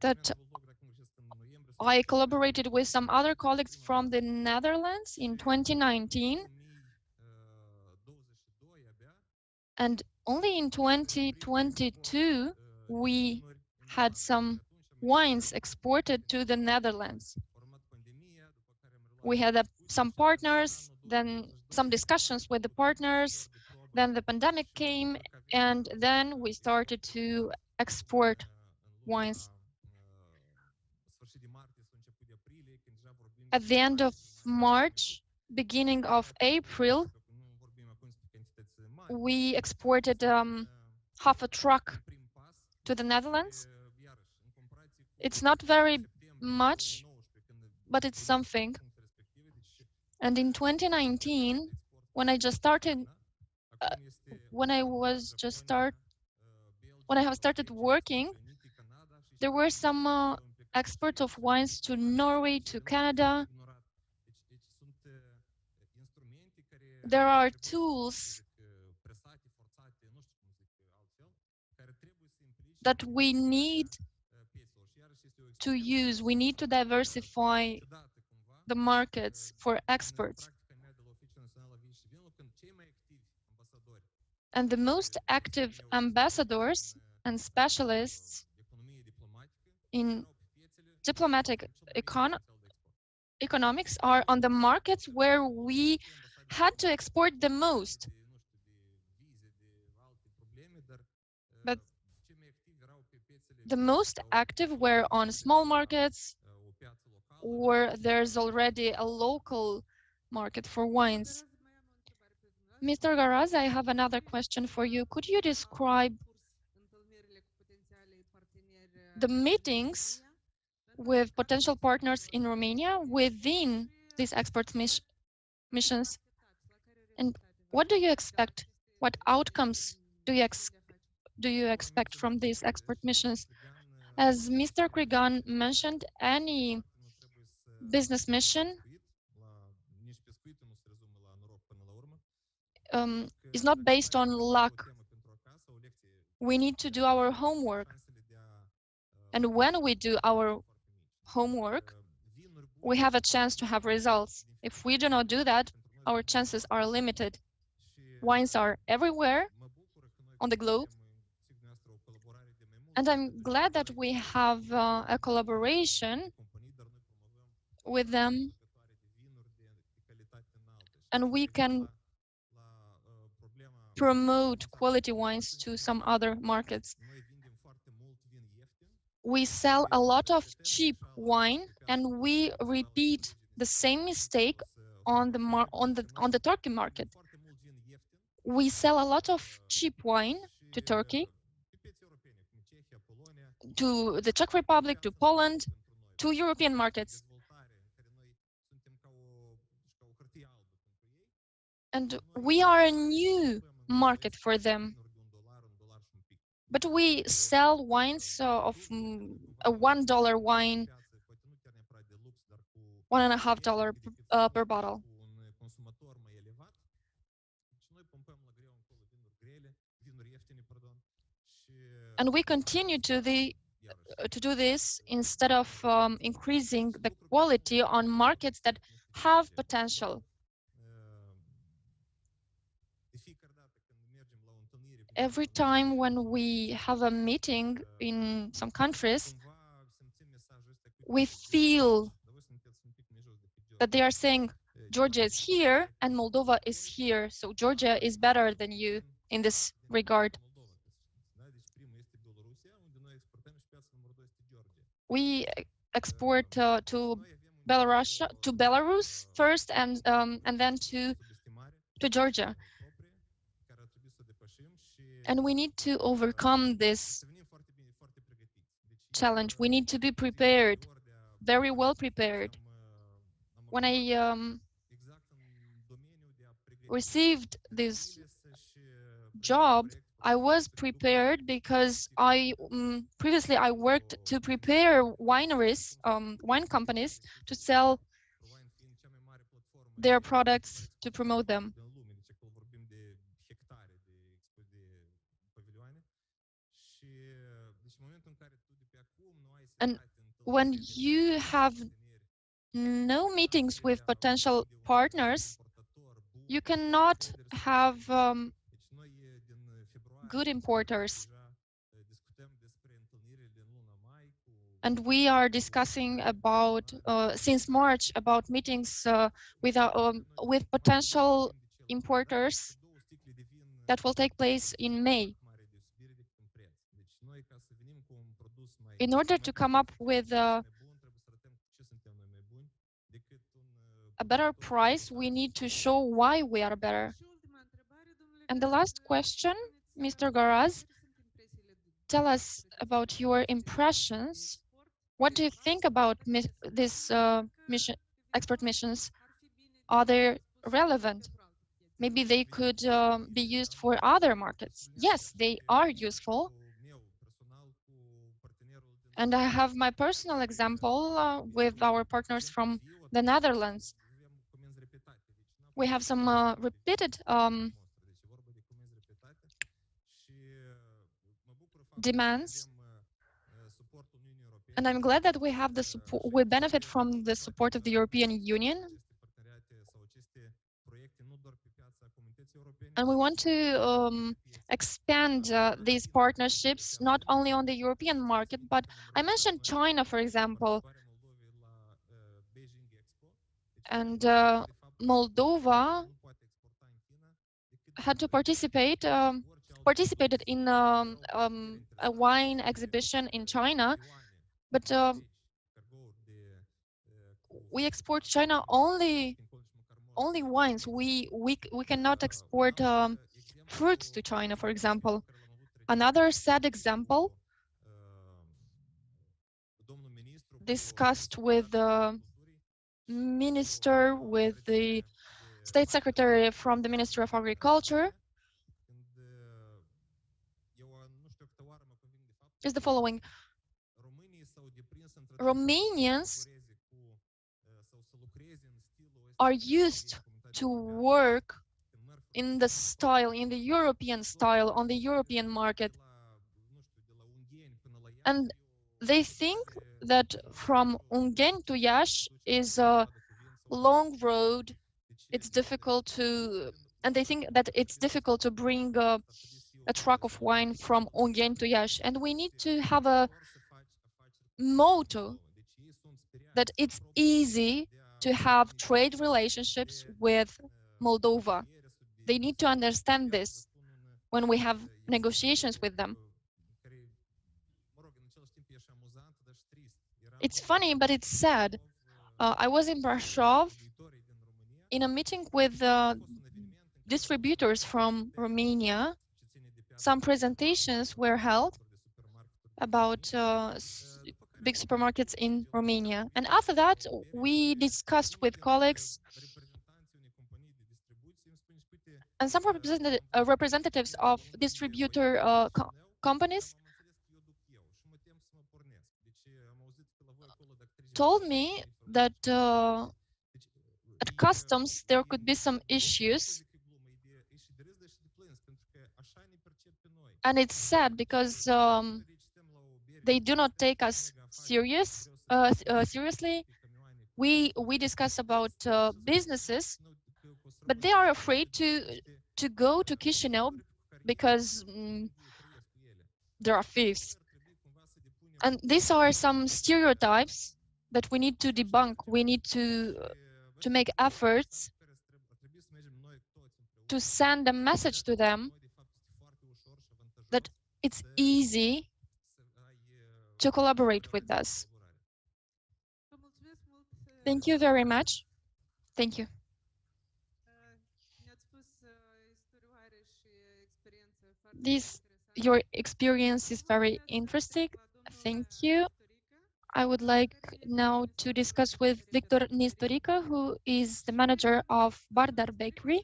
that I collaborated with some other colleagues from the Netherlands in 2019. And only in 2022, we had some wines exported to the Netherlands. We had some partners, then some discussions with the partners, then the pandemic came, and then we started to export wines. At the end of March, beginning of April, we exported half a truck to the Netherlands. It's not very much, but it's something. And in 2019, when I have started working, there were some exports of wines to Norway, to Canada. There are tools that we need to use. We need to diversify the markets for exports. And the most active ambassadors and specialists in diplomatic economics are on the markets where we had to export the most. But the most active were on small markets where there's already a local market for wines. Mr. Garaz, I have another question for you. Could you describe the meetings with potential partners in Romania within these export missions? And what do you expect? What outcomes do you expect from these export missions? As Mr. Krigan mentioned, any business mission is not based on luck. We need to do our homework. And when we do our homework, we have a chance to have results. If we do not do that, our chances are limited. Wines are everywhere on the globe. And I'm glad that we have a collaboration with them, and we can promote quality wines to some other markets. We sell a lot of cheap wine, and we repeat the same mistake on the Turkey market. We sell a lot of cheap wine to Turkey, to the Czech Republic, to Poland, to European markets. And we are a new market for them. But we sell wines of a $1 wine, $1.50 per bottle. And we continue to to do this instead of increasing the quality on markets that have potential. Every time when we have a meeting in some countries, we feel that they are saying Georgia is here and Moldova is here, so Georgia is better than you in this regard. We export to Belarus first, and then to Georgia. And we need to overcome this challenge. We need to be prepared, very well prepared. When I received this job, I was prepared because previously I worked to prepare wineries, wine companies, to sell their products, to promote them. And when you have no meetings with potential partners, you cannot have good importers. And we are discussing about since March about meetings with potential importers that will take place in May. In order to come up with a better price, we need to show why we are better. And the last question, Mr. Garaz, tell us about your impressions. What do you think about this export missions? Are they relevant? Maybe they could be used for other markets. Yes, they are useful. And I have my personal example with our partners from the Netherlands. We have some repeated demands, and I'm glad that we have the support. We benefit from the support of the European Union, and we want to expand these partnerships not only on the European market, but I mentioned China, for example, and Moldova had to participated in a wine exhibition in China, but we export China only wines. We cannot export fruits to China, for example. Another sad example discussed with the minister, with the state secretary from the Ministry of Agriculture, is the following. Romanians are used to work in the style, in the European style, on the European market. And they think that from Ungheni to Iași is a long road. It's difficult to, and they think that it's difficult to bring a truck of wine from Ungheni to Iași. And we need to have a motto that it's easy to have trade relationships with Moldova. They need to understand this when we have negotiations with them. It's funny, but it's sad. I was in Brasov in a meeting with distributors from Romania. Some presentations were held about big supermarkets in Romania. And after that, we discussed with colleagues and some representatives of distributor companies told me that at customs there could be some issues. And it's sad because they do not take us seriously. We discuss about businesses, but they are afraid to go to Chisinau because there are thieves. And these are some stereotypes that we need to debunk. We need to make efforts to send a message to them that it's easy to collaborate with us. Thank you very much. Thank you. Your experience is very interesting. Thank you. I would like now to discuss with Victor Nistorica, who is the manager of Bardar Bakery.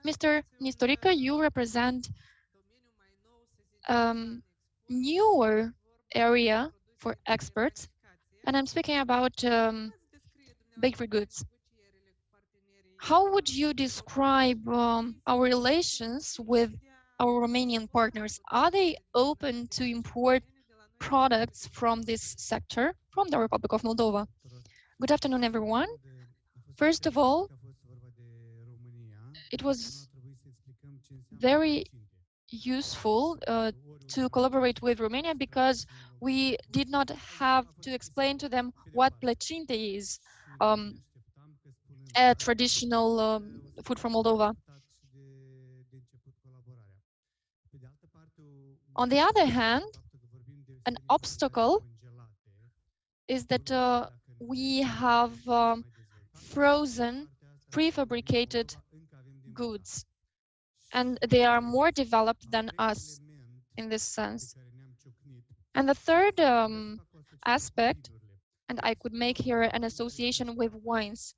Mr. Nistorica, you represent newer area for experts, and I'm speaking about bakery goods. How would you describe our relations with our Romanian partners? Are they open to import products from this sector, from the Republic of Moldova? Good afternoon, everyone. First of all, it was very useful to collaborate with Romania because we did not have to explain to them what plăcinte is, a traditional food from Moldova. On the other hand, an obstacle is that we have frozen, prefabricated goods, and they are more developed than us in this sense. And the third aspect, and I could make here an association with wines,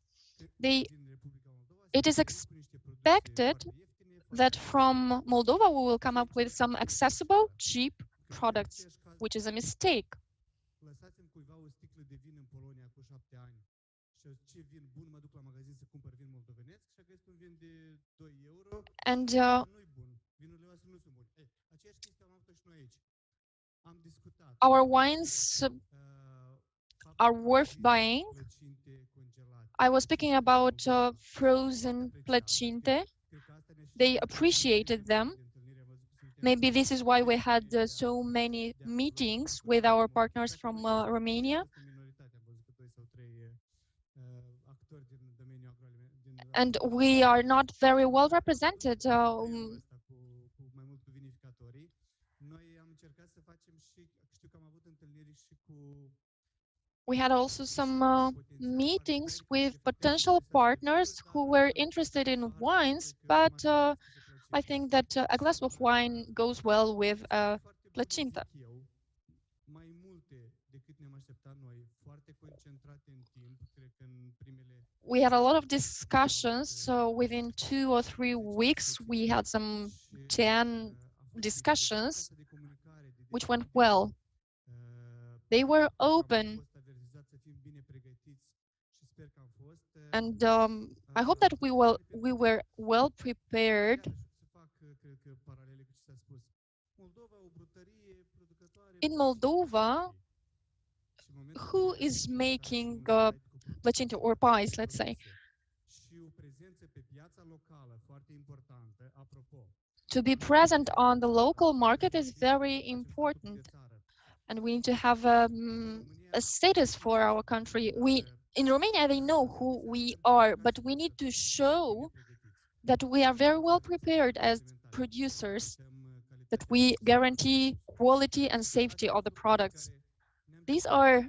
it is expected that from Moldova we will come up with some accessible, cheap products, which is a mistake. And our wines are worth buying. I was speaking about frozen plăcinte. They appreciated them. Maybe this is why we had so many meetings with our partners from Romania. And we are not very well represented. We had also some meetings with potential partners who were interested in wines, but I think that a glass of wine goes well with plăcintă. We had a lot of discussions, so within 2 or 3 weeks we had some 10 discussions, which went well. They were open, and I hope that we were well prepared. In Moldova, who is making plăcinte or pies, let's say? To be present on the local market is very important, and we need to have a status for our country. In Romania, they know who we are, but we need to show that we are very well prepared as producers, that we guarantee quality and safety of the products. These are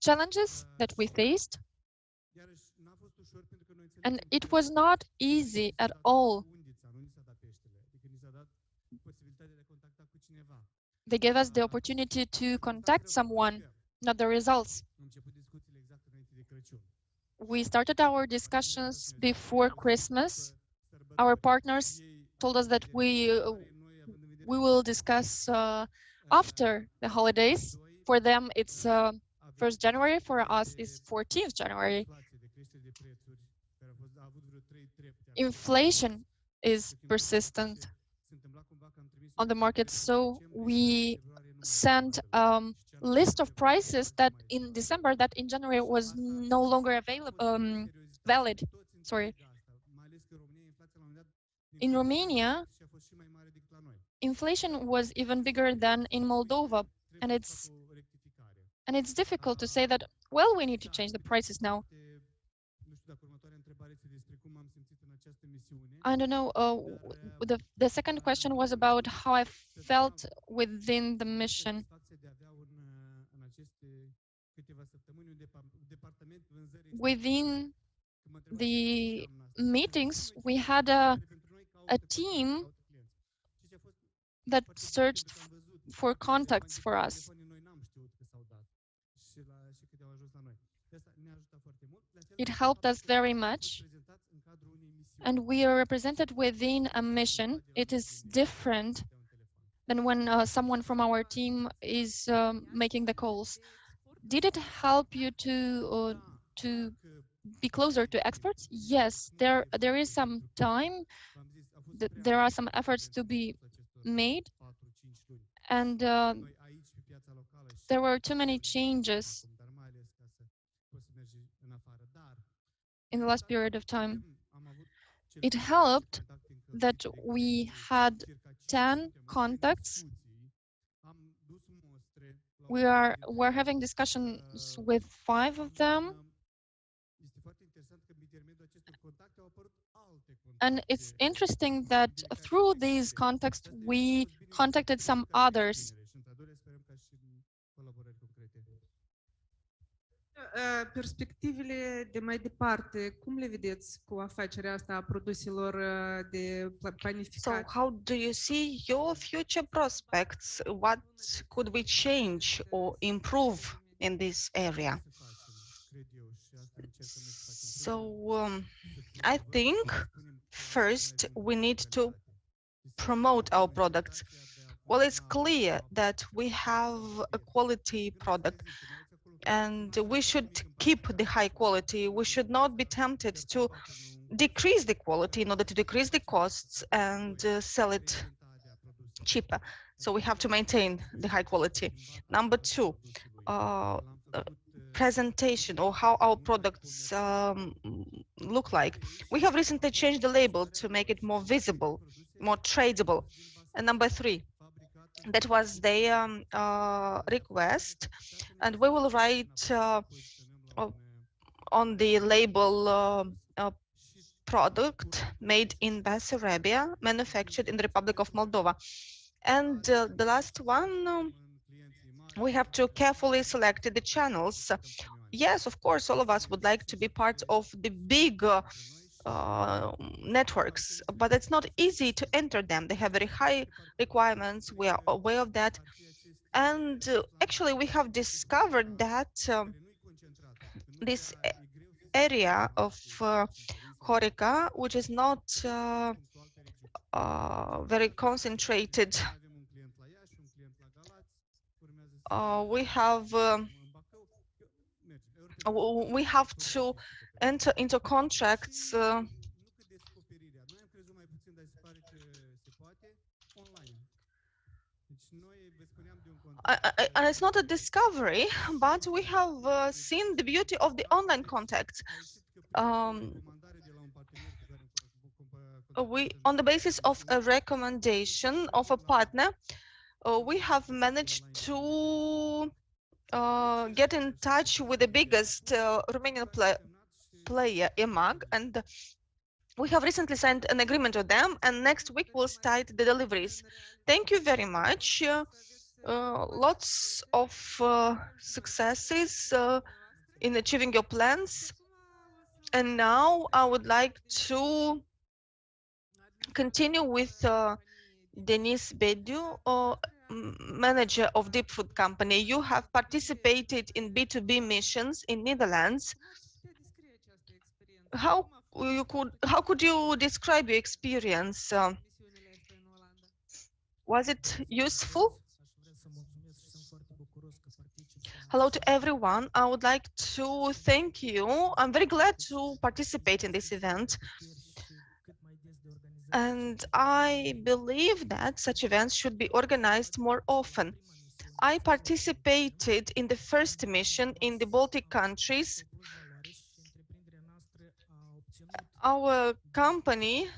challenges that we faced, and it was not easy at all. They gave us the opportunity to contact someone, not the results. We started our discussions before Christmas. Our partners told us that we will discuss after the holidays. For them, it's 1st January. For us, it's 14th January. Inflation is persistent. on the market. So we sent list of prices that in December, that in January was no longer available, valid. Sorry. In Romania, inflation was even bigger than in Moldova, and it's difficult to say that, well, we need to change the prices now. I don't know. The second question was about how I felt within the mission. Within the meetings, we had a team that searched for contacts for us. It helped us very much. And we are represented within a mission. It is different than when someone from our team is making the calls. Did it help you to be closer to experts? Yes, there is some time. There are some efforts to be made, and there were too many changes in the last period of time. It helped that we had 10 contacts. We're having discussions with 5 of them. And it's interesting that through these contacts, we contacted some others. Perspectivele de mai departe, cum le vedeți cu afacerea asta a produselor de So planificat? how do you see your future prospects? What could we change or improve in this area? So I think first we need to promote our products. Well, it's clear that we have a quality product and we should keep the high quality. We should not be tempted to decrease the quality in order to decrease the costs and sell it cheaper. So we have to maintain the high quality. Number 2, presentation or how our products look like. We have recently changed the label to make it more visible, more tradable. And number 3, that was their request, and we will write on the label product made in Bessarabia, manufactured in the Republic of Moldova. And the last one, we have to carefully select the channels. Yes, of course, all of us would like to be part of the big networks, but it's not easy to enter them. They have very high requirements. We are aware of that. And actually, we have discovered that this area of Horeca, which is not very concentrated, we have to enter into contracts. And it's not a discovery, but we have seen the beauty of the online contact. We, on the basis of a recommendation of a partner, we have managed to get in touch with the biggest Romanian player, EMAG, and we have recently signed an agreement with them, and next week we'll start the deliveries. Thank you very much. Lots of successes in achieving your plans. And now I would like to continue with Denis Bediu, manager of Deep Food Company. You have participated in B2B missions in Netherlands. How could you describe your experience? Was it useful? Hello to everyone. I would like to thank you. I'm very glad to participate in this event. And I believe that such events should be organized more often. I participated in the first mission in the Baltic countries. Our company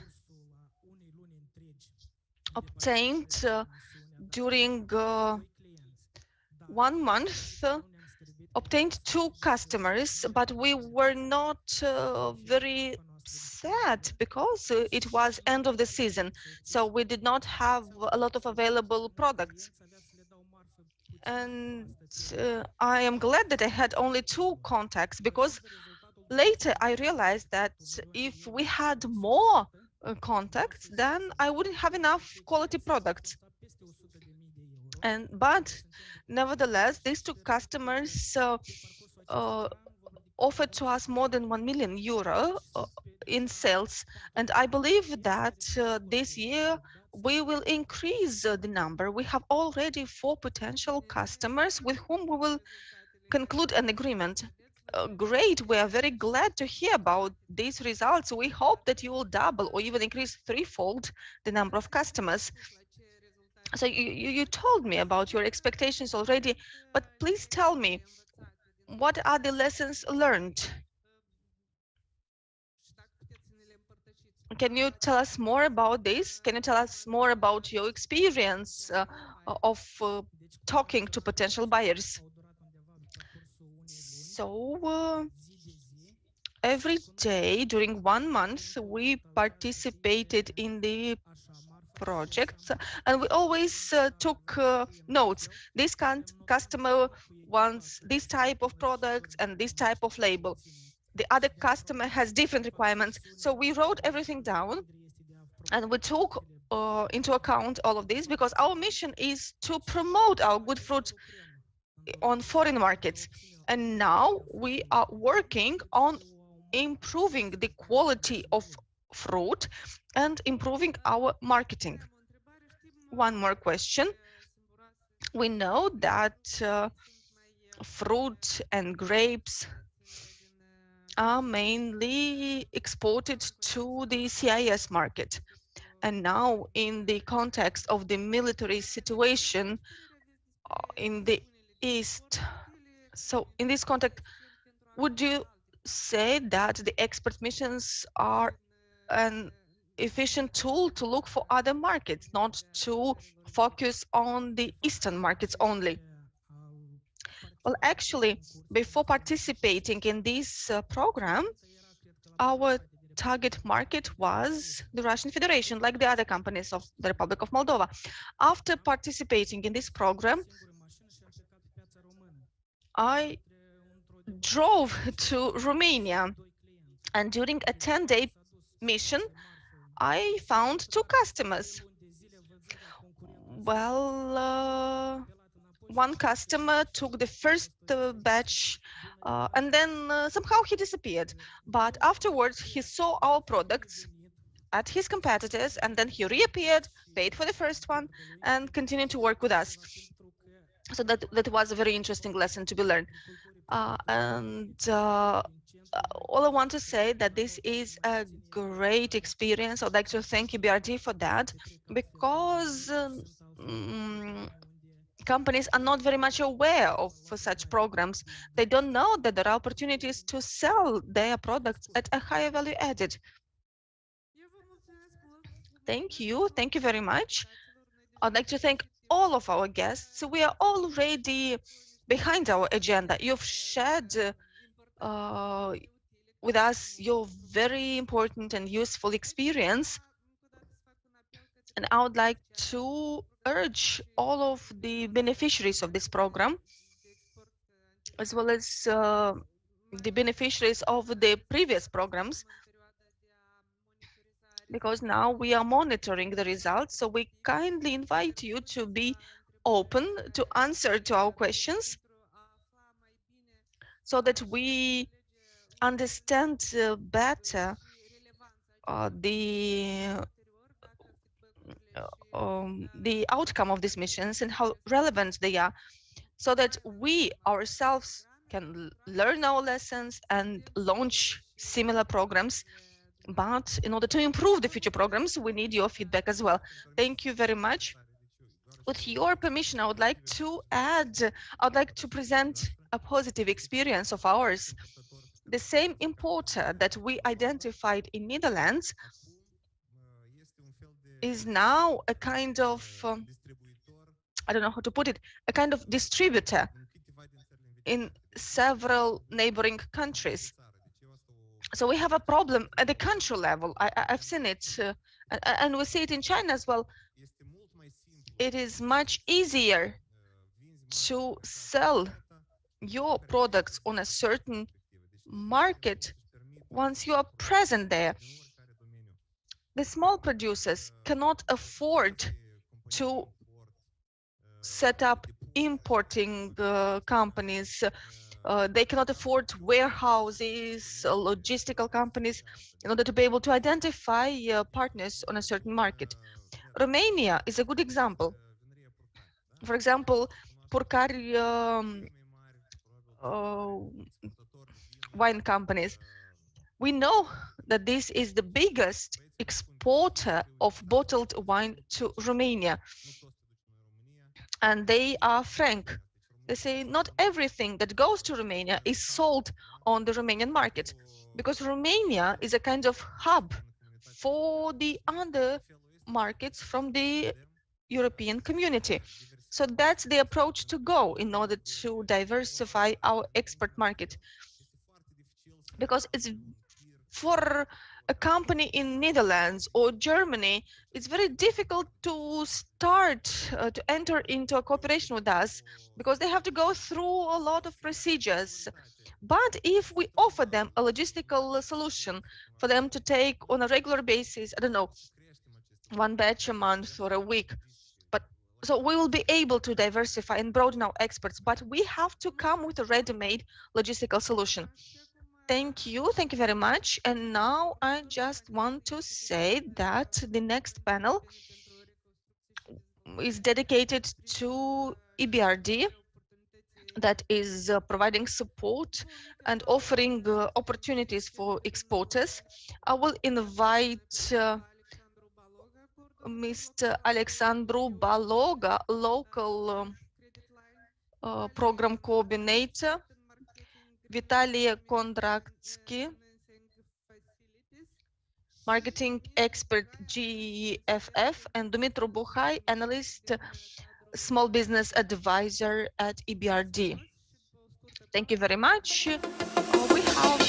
obtained during 1 month obtained 2 customers, but we were not very sad because it was end of the season, so we did not have a lot of available products. And I am glad that I had only 2 contacts, because later I realized that if we had more contacts, then I wouldn't have enough quality products. But nevertheless, these 2 customers uh, offered to us more than 1 million euro in sales, and I believe that this year we will increase the number. We have already 4 potential customers with whom we will conclude an agreement. Great, we are very glad to hear about these results. We hope that you will double or even increase threefold the number of customers. So you told me about your expectations already, but please tell me, what are the lessons learned? Can you tell us more about this? Can you tell us more about your experience of talking to potential buyers? So every day during 1 month, we participated in the projects, and we always took notes. This customer wants this type of product and this type of label. The other customer has different requirements. So we wrote everything down, and we took into account all of this, because our mission is to promote our good fruit on foreign markets. And now we are working on improving the quality of fruit and improving our marketing. One more question. We know that fruit and grapes are mainly exported to the CIS market. And now, in the context of the military situation in the East, so in this context, would you say that the export missions are an efficient tool to look for other markets, not to focus on the Eastern markets only? Well, actually, before participating in this program, our target market was the Russian Federation, like the other companies of the Republic of Moldova. After participating in this program, I drove to Romania, and during a 10-day mission, I found 2 customers. Well, one customer took the first batch, and then somehow he disappeared. But afterwards, he saw our products at his competitors, and then he reappeared, paid for the first one, and continued to work with us. So that was a very interesting lesson to be learned. And all I want to say that this is a great experience. I'd like to thank EBRD for that, because companies are not very much aware of such programs. They don't know that there are opportunities to sell their products at a higher value added. Thank you. Thank you very much. I'd like to thank all of our guests. We are already behind our agenda. You've shared with us your very important and useful experience. And I would like to urge all of the beneficiaries of this program, as well as the beneficiaries of the previous programs, because now we are monitoring the results. So we kindly invite you to be open to answer to our questions, so that we understand better the outcome of these missions and how relevant they are, so that we ourselves can learn our lessons and launch similar programs But in order to improve the future programs, we need your feedback as well. Thank you very much. With your permission, I would like to present a positive experience of ours. The same importer that we identified in Netherlands is now a kind of, I don't know how to put it, a kind of distributor in several neighboring countries. So we have a problem at the country level. I've seen it, and we see it in China as well. It is much easier to sell your products on a certain market once you are present there. The small producers cannot afford to set up importing companies. They cannot afford warehouses, logistical companies, in order to be able to identify partners on a certain market. Romania is a good example. For example, Purcari wine companies. We know that this is the biggest exporter of bottled wine to Romania. And they are frank. They say not everything that goes to Romania is sold on the Romanian market, because Romania is a kind of hub for the other markets from the European community. So that's the approach to go in order to diversify our export market. Because it's for a company in Netherlands or Germany, it's very difficult to start to enter into a cooperation with us, because they have to go through a lot of procedures. But if we offer them a logistical solution for them to take on a regular basis, I don't know, one batch a month or a week, but so we will be able to diversify and broaden our exports, but we have to come with a ready-made logistical solution. Thank you very much. And now I just want to say that the next panel is dedicated to EBRD, that is providing support and offering opportunities for exporters. I will invite Mr. Alexandru Baloga, local program coordinator, Vitalie Kondratsky, marketing expert GEFF, and Dumitru Buhai, analyst, small business advisor at EBRD. Thank you very much. We have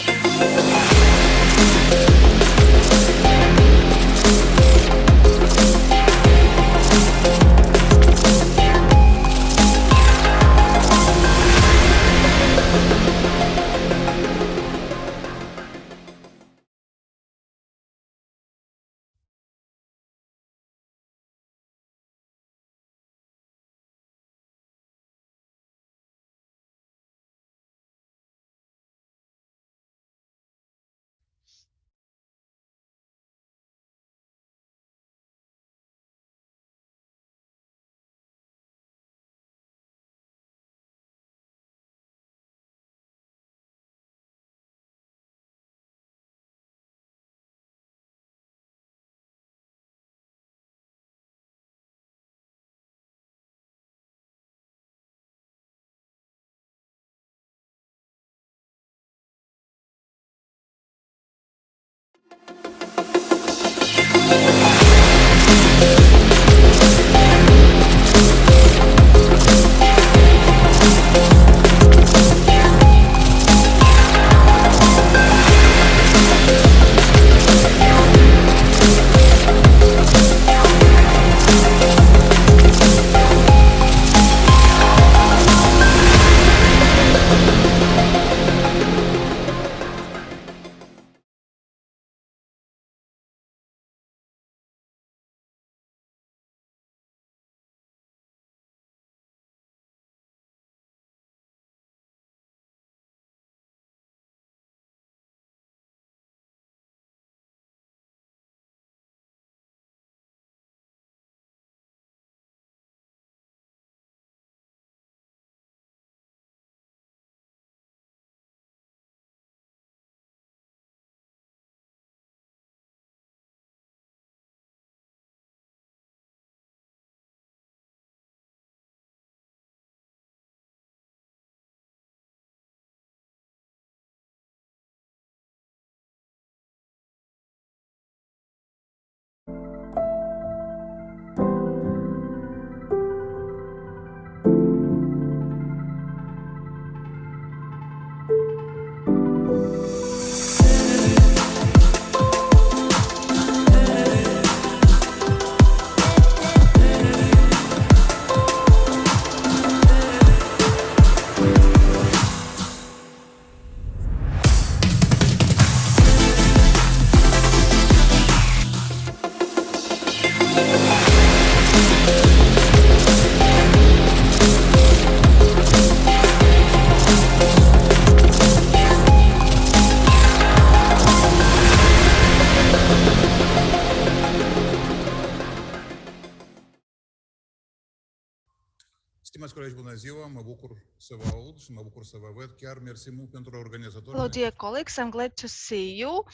Stimați colegi, bună ziua, mă bucur să vă aud și mă bucur să vă văd. Chiar mersi mult pentru organizatorii. Hello, dear colleagues. I'm glad to see you.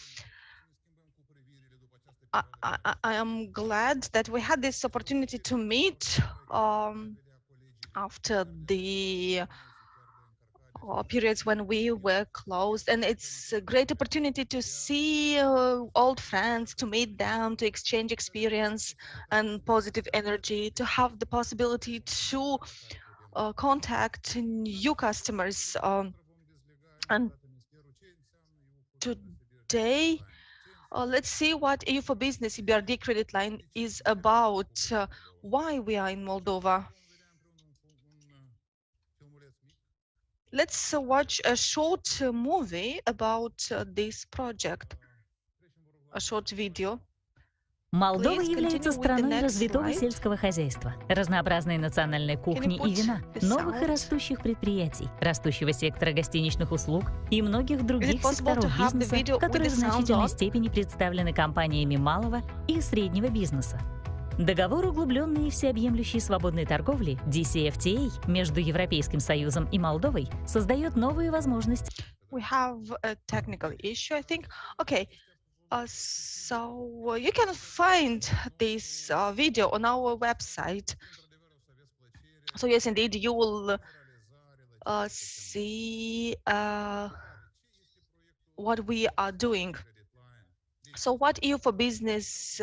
I am glad that we had this opportunity to meet after the periods when we were closed, and it's a great opportunity to see old friends, to meet them, to exchange experience and positive energy, to have the possibility to contact new customers. And today, let's see what EU for Business EBRD credit line is about, why we are in Moldova. Let's watch a short movie about this project, a short video. Молдова Please является continue with the страной next развитого slide. сельского хозяйства, разнообразной национальной кухни put и вина, this новых и out? растущих предприятий, растущего сектора гостиничных услуг и многих других possible to секторов have the бизнеса, video with которые the в sound значительной on? степени представлены компаниями малого и среднего бизнеса. Договор углубленной и всеобъемлющей свободной торговли DCFTA между Европейским Союзом и Молдовой создает новые возможности. We have a technical issue, I think. Okay, so you can find this video on our website. So yes, indeed, you will see what we are doing. So what EU for Business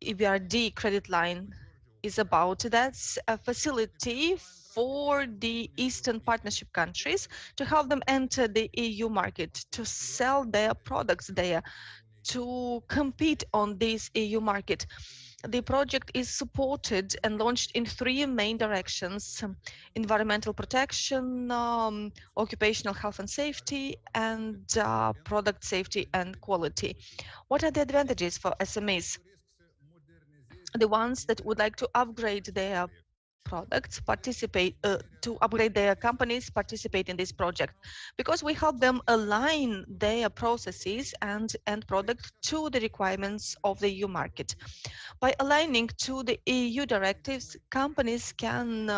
EBRD credit line is about? That's a facility for the Eastern Partnership countries to help them enter the EU market, to sell their products there, to compete on this EU market. The project is supported and launched in three main directions: environmental protection, occupational health and safety, and product safety and quality. What are the advantages for SMEs? The ones that would like to upgrade their products to upgrade their companies participate in this project, because we help them align their processes and end product to the requirements of the EU market. By aligning to the EU directives, companies can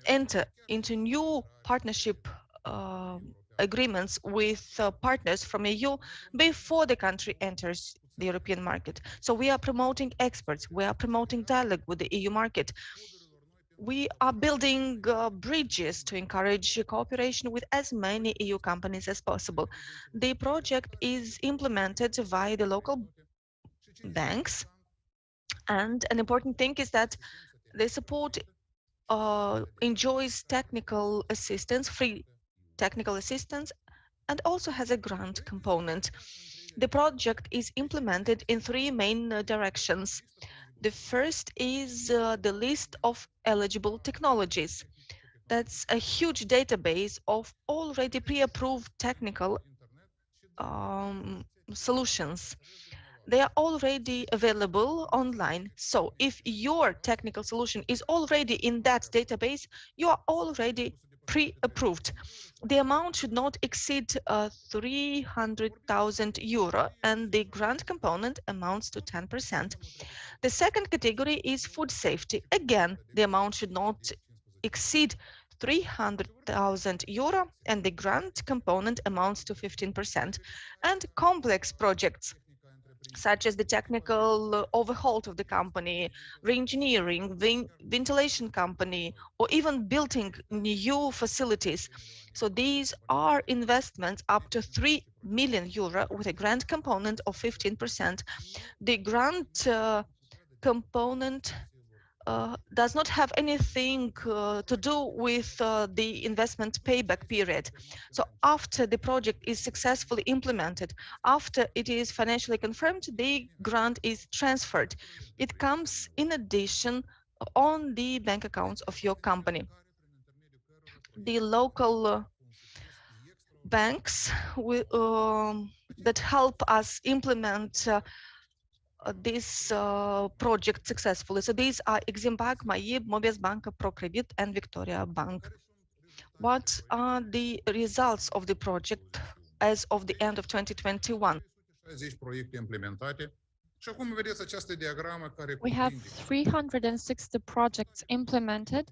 enter into new partnership agreements with partners from EU before the country enters the European market. So we are promoting experts, we are promoting dialogue with the EU market. We are building bridges to encourage cooperation with as many EU companies as possible. The project is implemented via the local banks, and an important thing is that the support enjoys technical assistance, free technical assistance, and also has a grant component. The project is implemented in three main directions. The first is the list of eligible technologies. That's a huge database of already pre-approved technical solutions. They are already available online. So if your technical solution is already in that database, you are already pre-approved. The amount should not exceed 300,000 euro, and the grant component amounts to 10%. The second category is food safety. Again, the amount should not exceed 300,000 euro, and the grant component amounts to 15%. And complex projects, such as the technical overhaul of the company, re-engineering, ventilation company, or even building new facilities. So these are investments up to 3 million euro with a grant component of 15%. The grant component does not have anything to do with the investment payback period. So after the project is successfully implemented, after it is financially confirmed, the grant is transferred. It comes in addition on the bank accounts of your company. The local banks that help us implement this project successfully. So these are Exim Bank, Maib, Mobius Bank, ProCredit, and Victoria Bank. What are the results of the project as of the end of 2021? 60 proiecte implementate Și acum vedeți această diagramă care We have cuprinde 360 projects implemented,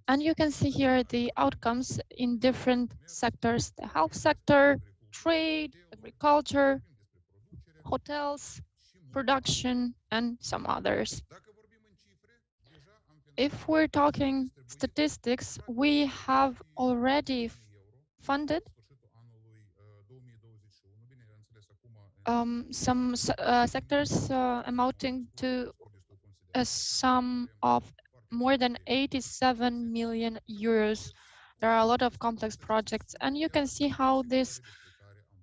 and you can see here the outcomes in different sectors: the health sector, trade, agriculture, hotels, production, and some others. Dacă vorbim în cifre, deja am If we're talking statistics, we have already funded sfârșitul anului 2021, bineînțeles acum some sectors amounting to a sum of more than 87 million euros. There are a lot of complex projects, and you can see how these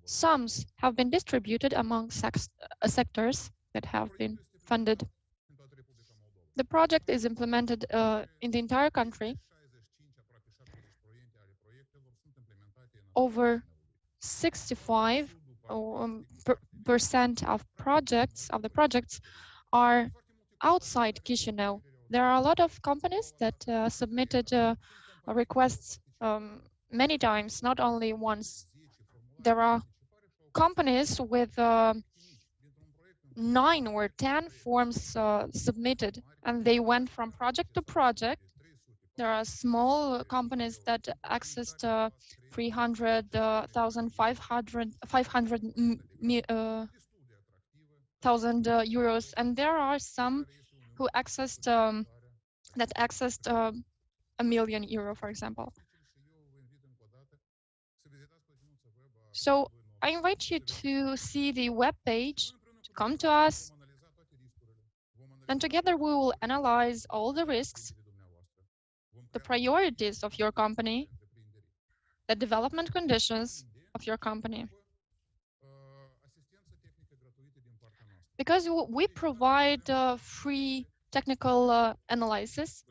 sums have been distributed among sectors that have been funded. în toată Republica Moldova. The project is implemented in the entire country. 65, aproape 70% ale proiectelor sunt implementate în Over 65% percent of the projects are outside Chișinău. There are a lot of companies that submitted requests many times, not only once. There are companies with 9 or 10 forms submitted, and they went from project to project. There are small companies that accessed 500,000 euros, and there are some who accessed €1 million, for example. So I invite you to see the web page, to come to us, and together we will analyze all the risks, the priorities of your company, the development conditions of your company. Because we provide free technical analysis,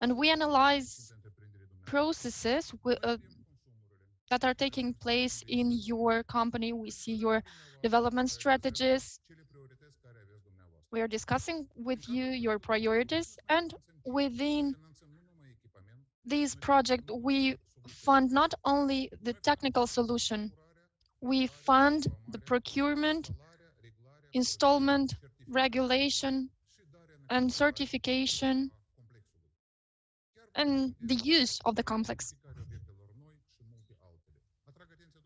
and we analyze processes that are taking place in your company. We see your development strategies. We are discussing with you your priorities, and within this project, we fund not only the technical solution, we fund the procurement, installment, regulation, and certification, and the use of the complex.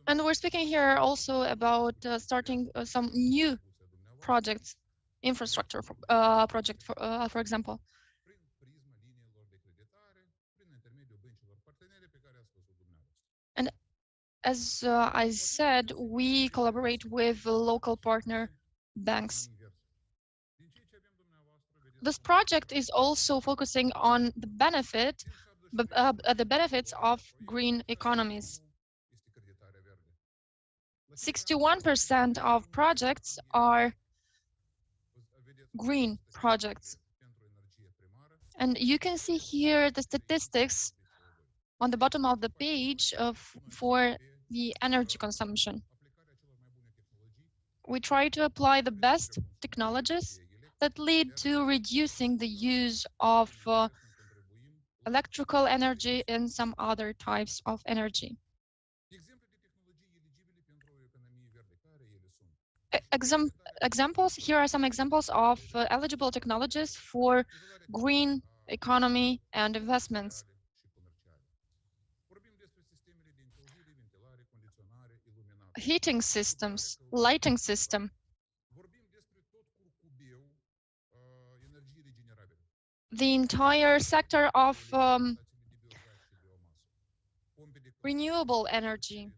And we're speaking here also about starting some new projects, infrastructure project, for example. And as I said, we collaborate with local partner banks. This project is also focusing on the benefits of green economies. 61% of projects are green projects. And you can see here the statistics on the bottom of the page for the energy consumption. We try to apply the best technologies that lead to reducing the use of electrical energy and some other types of energy. Examples, here are some examples of eligible technologies for green economy and investments. Heating systems, lighting system. The entire sector of renewable energy.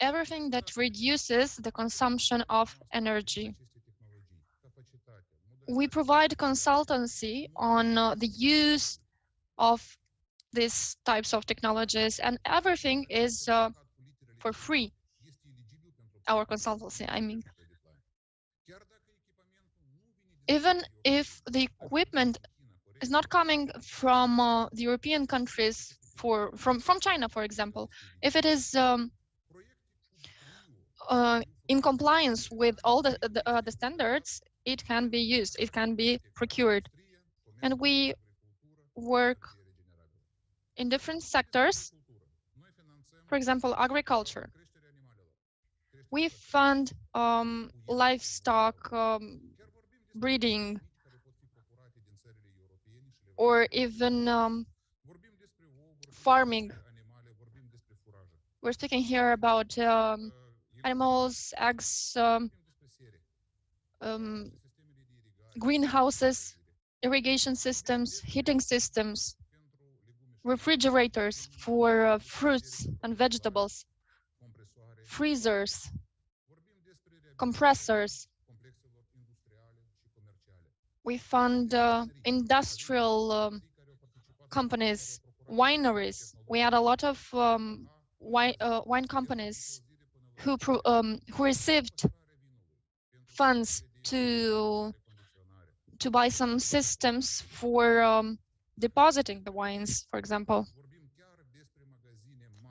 Everything that reduces the consumption of energy. We provide consultancy on the use of these types of technologies, and everything is for free. Our consultancy, I mean. Even if the equipment is not coming from the European countries, from China, for example, if it is in compliance with all the standards, it can be used, it can be procured. And we work in different sectors. For example, agriculture. We fund livestock breeding, or even farming. We're speaking here about animals, eggs, greenhouses, irrigation systems, heating systems, refrigerators for fruits and vegetables, freezers, compressors. We fund industrial companies, wineries. We had a lot of wine companies who received funds to buy some systems for depositing the wines, for example.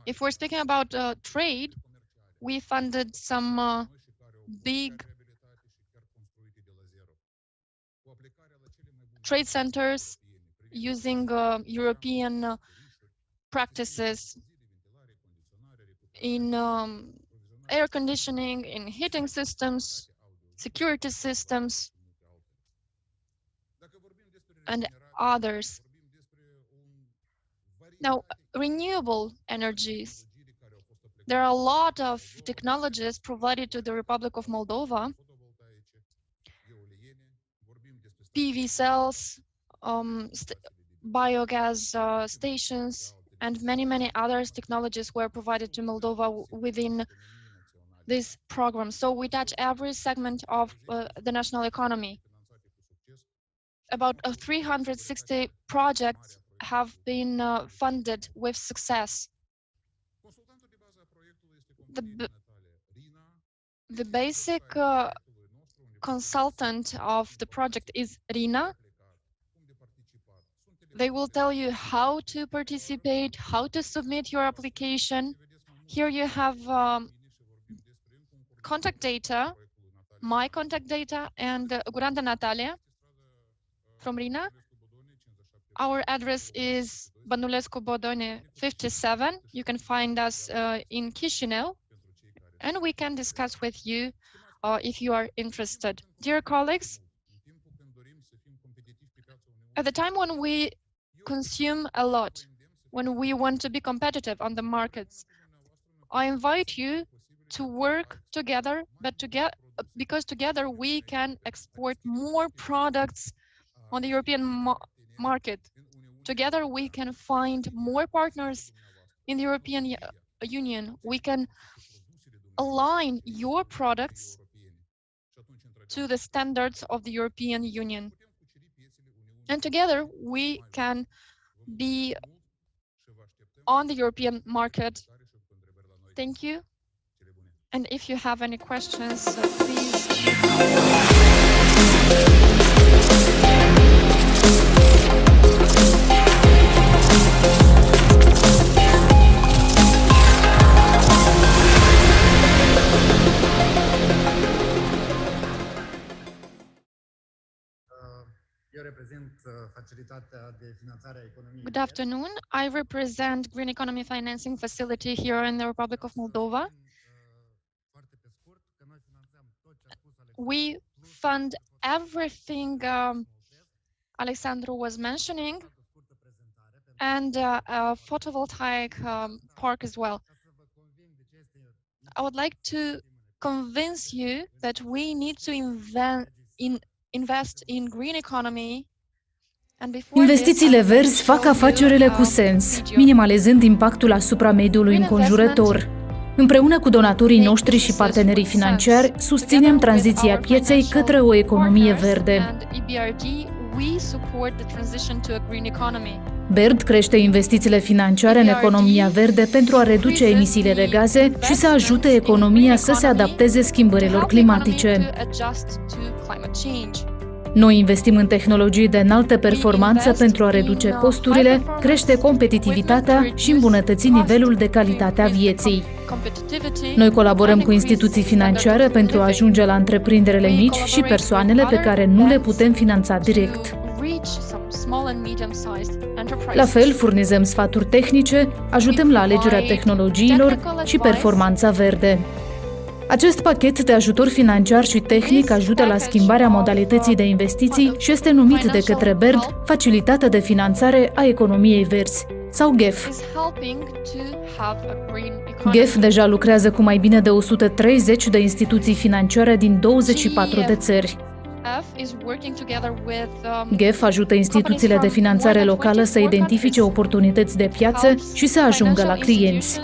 If we're speaking about trade, we funded some big trade centers using European practices in air conditioning, in heating systems, security systems, and others. Now, renewable energies. There are a lot of technologies provided to the Republic of Moldova. PV cells, biogas stations, and many other technologies were provided to Moldova within this program. So we touch every segment of the national economy. About 360 projects have been funded with success. The basic consultant of the project is Rina. They will tell you how to participate, how to submit your application. Here you have contact data, my contact data, and Guranda Natalia from Rina. Our address is Bănulescu Bodone 57. You can find us in Chișinău, and we can discuss with you if you are interested. Dear colleagues, at the time when we consume a lot, when we want to be competitive on the markets, I invite you to work together, because together we can export more products on the European market. Together we can find more partners in the European Union. We can align your products to the standards of the European Union. And together we can be on the European market. Thank you. And if you have any questions, please. Good afternoon. I represent Green Economy Financing Facility here in the Republic of Moldova. We fund everything Alexandru was mentioning, and a photovoltaic park as well. I would like to convince you that we need to invest in green economy. Investițiile verzi fac afacerile cu sens, minimalizând impactul asupra mediului înconjurător. Împreună cu donatorii noștri și partenerii financiari, susținem tranziția pieței către o economie verde. BERD crește investițiile financiare în economia verde pentru a reduce emisiile de gaze și să ajute economia să se adapteze schimbărilor climatice. Noi investim în tehnologii de înaltă performanță pentru a reduce costurile, crește competitivitatea și îmbunătăți nivelul de calitate a vieții. Noi colaborăm cu instituții financiare pentru a ajunge la întreprinderile mici și persoanele pe care nu le putem finanța direct. La fel, furnizăm sfaturi tehnice, ajutăm la alegerea tehnologiilor și performanța verde. Acest pachet de ajutor financiar și tehnic ajută la schimbarea modalității de investiții și este numit de către BERD Facilitatea de Finanțare a Economiei Verzi, sau GEF. GEF deja lucrează cu mai bine de 130 de instituții financiare din 24 de țări. GEF ajută instituțiile de finanțare locală să identifice oportunități de piață și să ajungă la clienți.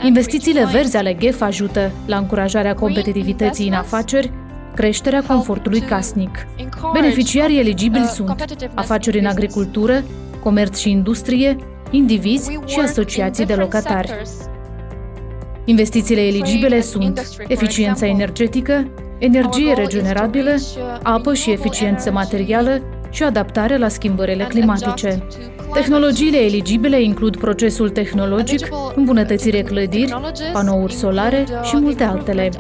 Investițiile verzi ale GEF ajută la încurajarea competitivității în afaceri, creșterea confortului casnic. Beneficiarii eligibili sunt afaceri în agricultură, comerț și industrie, indivizi și asociații de locatari. Investițiile eligibile sunt eficiența energetică, energie regenerabilă, apă și eficiență materială și adaptare la schimbările climatice. Tehnologiile eligibile includ procesul tehnologic, îmbunătățire clădiri, panouri solare și multe altele.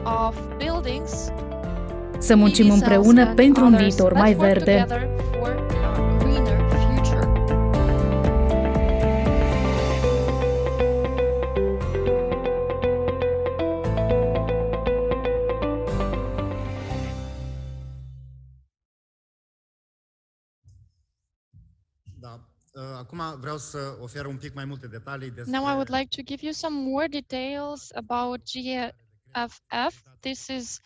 Să muncim împreună pentru un viitor mai verde. Da. Acum vreau să ofer un pic mai multe detalii despre... Now I would like to give you some more details about GFF. This is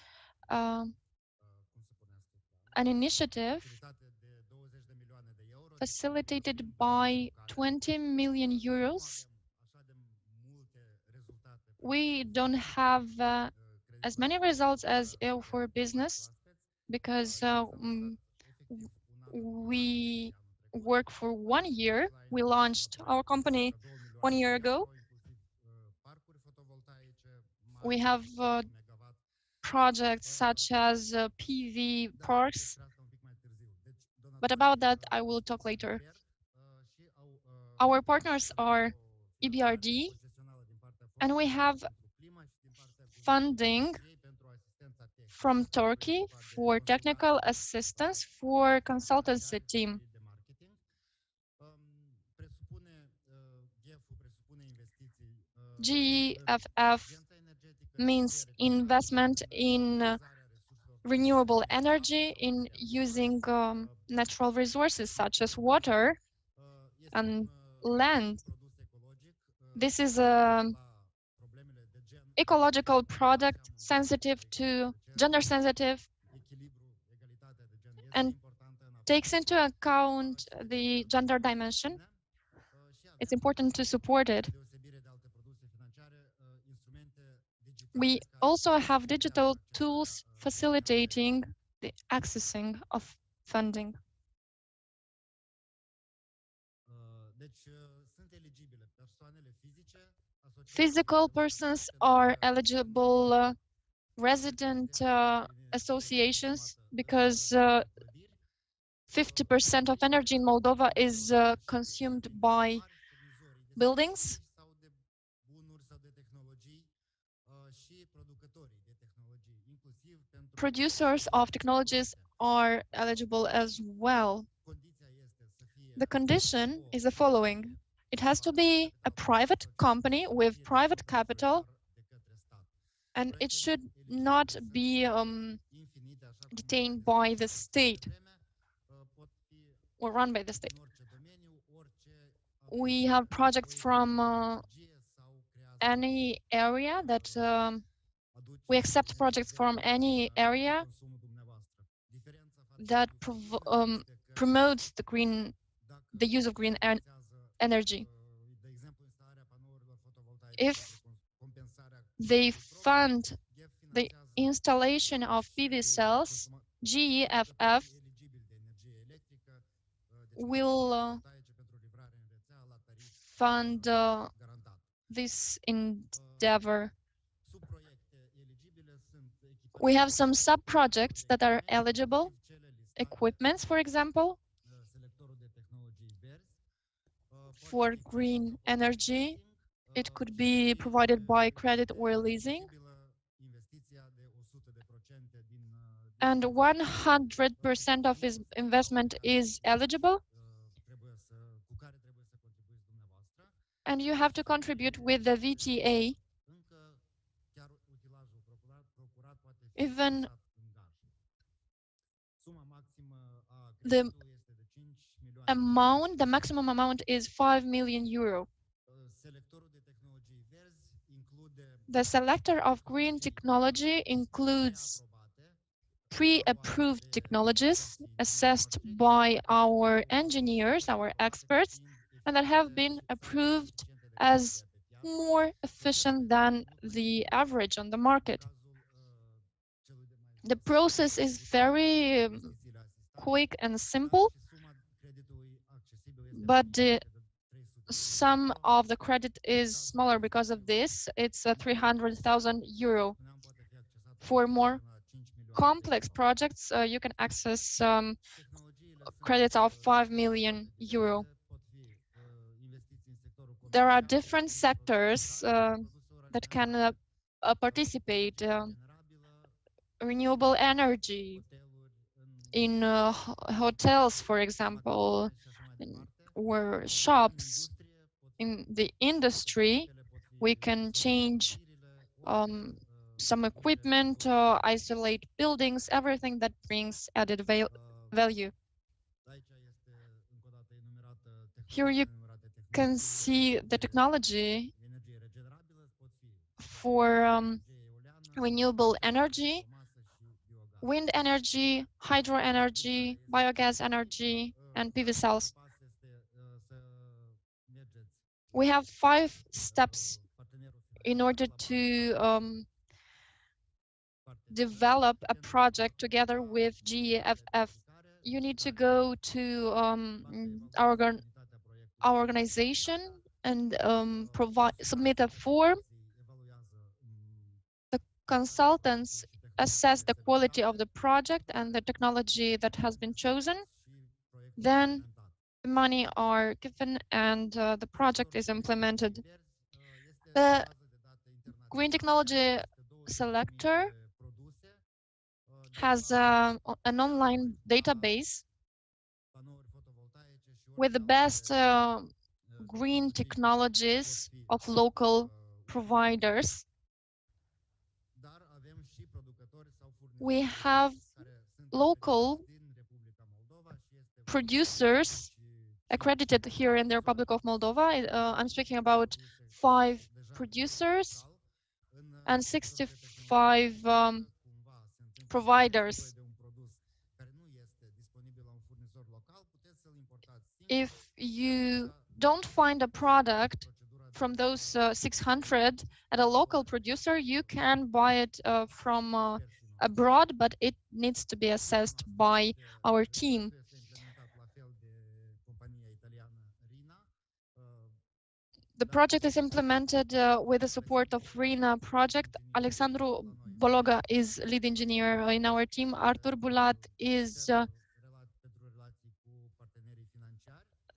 an initiative facilitated by 20 million euros. We don't have as many results as EU for Business because we work for 1 year. We launched our company 1 year ago. We have projects such as PV parks, but about that I will talk later. Our partners are EBRD, and we have funding from Turkey for technical assistance for consultancy team. GEFF means investment in renewable energy, in using natural resources such as water and land. This is an ecological product sensitive to gender sensitive and takes into account the gender dimension. It's important to support it. We also have digital tools facilitating the accessing of funding. Physical persons are eligible resident associations because 50% of energy in Moldova is consumed by buildings. Producers of technologies are eligible as well. The condition is the following. It has to be a private company with private capital, and it should not be detained by the state or run by the state. We have projects from any area that we accept projects from any area that promotes the use of green energy. If they fund the installation of PV cells, GEFF will fund this endeavor. We have some sub-projects that are eligible, equipments, for example, for green energy. It could be provided by credit or leasing. And 100% of his investment is eligible. And you have to contribute with the VTA Even Suma maximă a the creditului este de 5 milioane de euro. amount, the maximum amount is 5 million euro. Selectorul de tehnologii verzi include The selector of green technology includes pre-approved technologies assessed by our engineers, our experts, and that have been approved as more efficient than the average on the market. The process is very quick and simple, but the sum of the credit is smaller because of this. It's 300,000 euro. For more complex projects, you can access credits of 5 million euro. There are different sectors that can participate. Renewable energy in hotels, for example, or shops. In the industry, we can change some equipment, isolate buildings, everything that brings added value. Here you can see the technology for renewable energy, wind energy, hydro energy, biogas energy, and PV cells. We have 5 steps in order to develop a project together with GEFF. You need to go to our organization and submit a form. The consultants assess the quality of the project and the technology that has been chosen. Then the money are given and the project is implemented. The green technology selector has an online database with the best green technologies of local providers. We have local producers accredited here in the Republic of Moldova. I'm speaking about 5 producers and 65 providers. If you don't find a product from those 600 at a local producer, you can buy it from abroad, but it needs to be assessed by our team. The project is implemented with the support of RINA project. Alexandru Bologa is lead engineer in our team. Artur Bulat is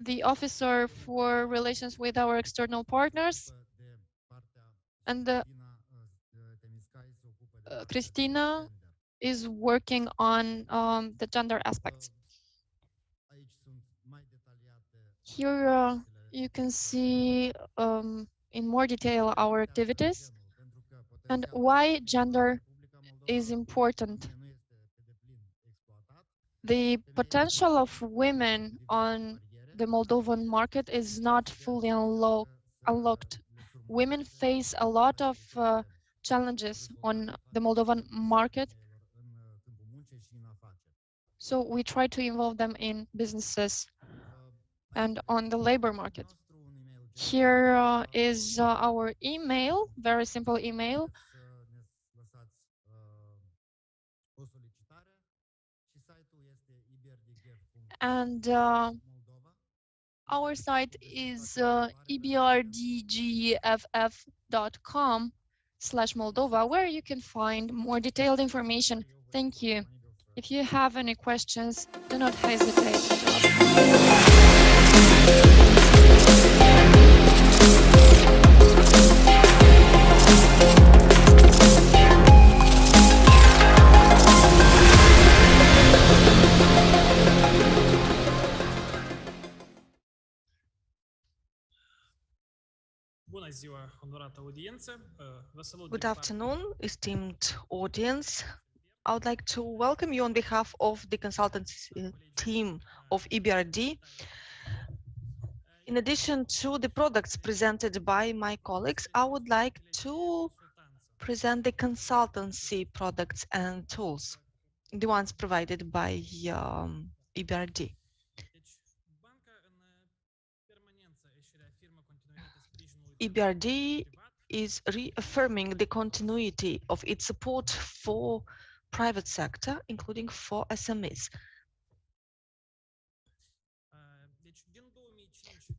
the officer for relations with our external partners. And Christina is working on the gender aspects. Here you can see in more detail our activities and why gender is important. The potential of women on the Moldovan market is not fully unlocked. Women face a lot of challenges on the Moldovan market. So we try to involve them in businesses and on the labor market. Here is our email, very simple email. And our site is ebrdgff.com/Moldova, where you can find more detailed information. Thank you. If you have any questions, do not hesitate to Good afternoon, esteemed audience. I would like to welcome you on behalf of the consultancy team of EBRD. In addition to the products presented by my colleagues, I would like to present the consultancy products and tools, the ones provided by EBRD. EBRD is reaffirming the continuity of its support for private sector, including for SMEs.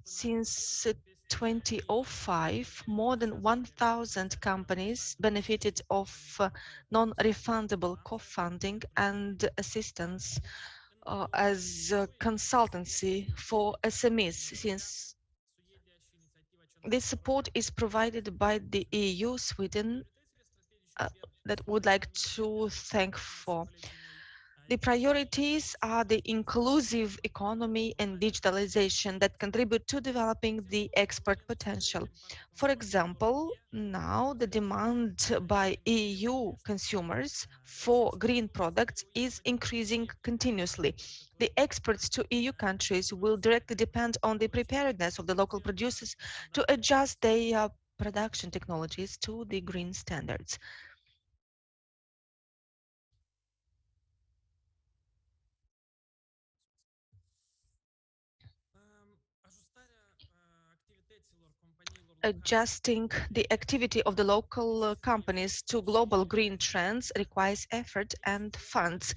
Since 2005, more than 1,000 companies benefited of non-refundable co-funding and assistance as consultancy for SMEs. Since this support is provided by the EU, Sweden, that would like to thank for. The priorities are the inclusive economy and digitalization that contribute to developing the export potential. For example, now the demand by EU consumers for green products is increasing continuously. The exports to EU countries will directly depend on the preparedness of the local producers to adjust their production technologies to the green standards. Adjusting the activity of the local companies to global green trends requires effort and funds.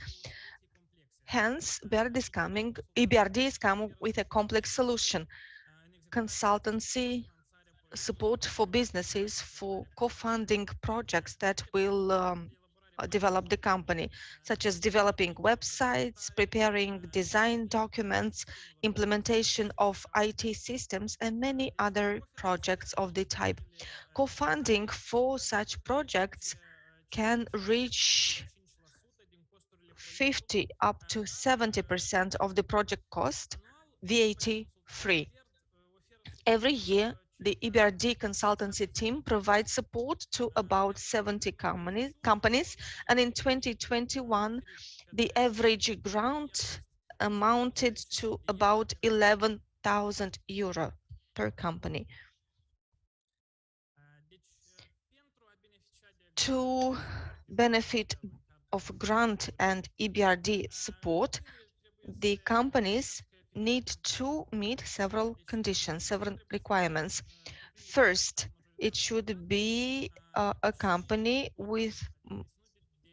Hence, EBRD is coming with a complex solution. Consultancy support for businesses for co-funding projects that will develop the company, such as developing websites, preparing design documents, implementation of IT systems, and many other projects of the type. Co-funding for such projects can reach 50 up to 70% of the project cost, VAT free. Every year, the EBRD consultancy team provides support to about 70 companies, and in 2021, the average grant amounted to about 11,000 euro per company. To benefit of grant and EBRD support, the companies need to meet several conditions, several requirements. First, it should be a company with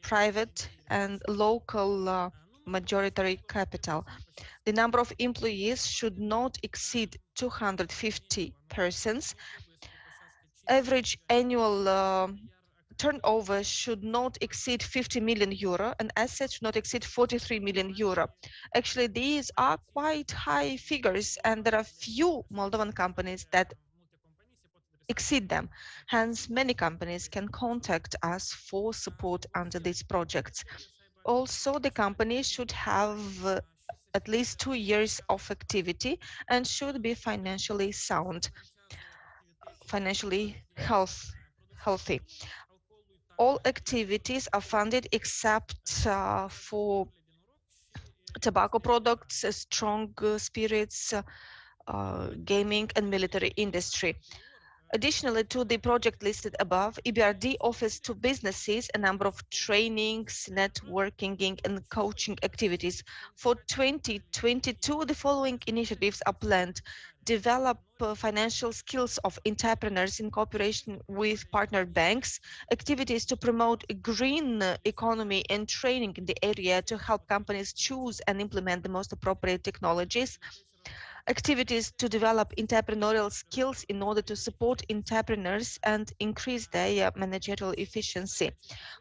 private and local majority capital. The number of employees should not exceed 250 persons. Average annual turnover should not exceed 50 million euro and assets should not exceed 43 million euro. Actually, these are quite high figures and there are few Moldovan companies that exceed them. Hence, many companies can contact us for support under these projects. Also, the company should have at least 2 years of activity and should be financially sound, financially healthy. All activities are funded except for tobacco products, strong spirits, gaming and military industry. Additionally to the project listed above, EBRD offers to businesses a number of trainings, networking and coaching activities. For 2022, the following initiatives are planned: develop financial skills of entrepreneurs in cooperation with partner banks, activities to promote a green economy and training in the area to help companies choose and implement the most appropriate technologies, activities to develop entrepreneurial skills in order to support entrepreneurs and increase their managerial efficiency.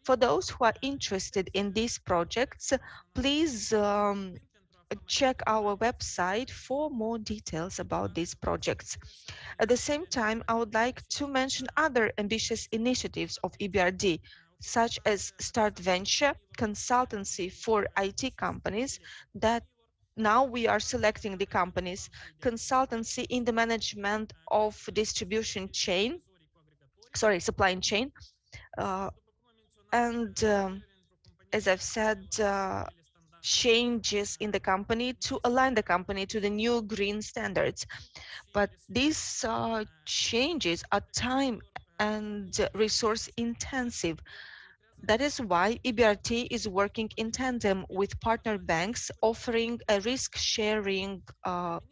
For those who are interested in these projects, please check our website for more details about these projects. At the same time, I would like to mention other ambitious initiatives of EBRD, such as Start Venture, consultancy for IT companies that now we are selecting the companies, consultancy in the management of supply chain, and as I've said, changes in the company to align the company to the new green standards. But these changes are time and resource intensive. That is why EBRD is working in tandem with partner banks, offering a risk-sharing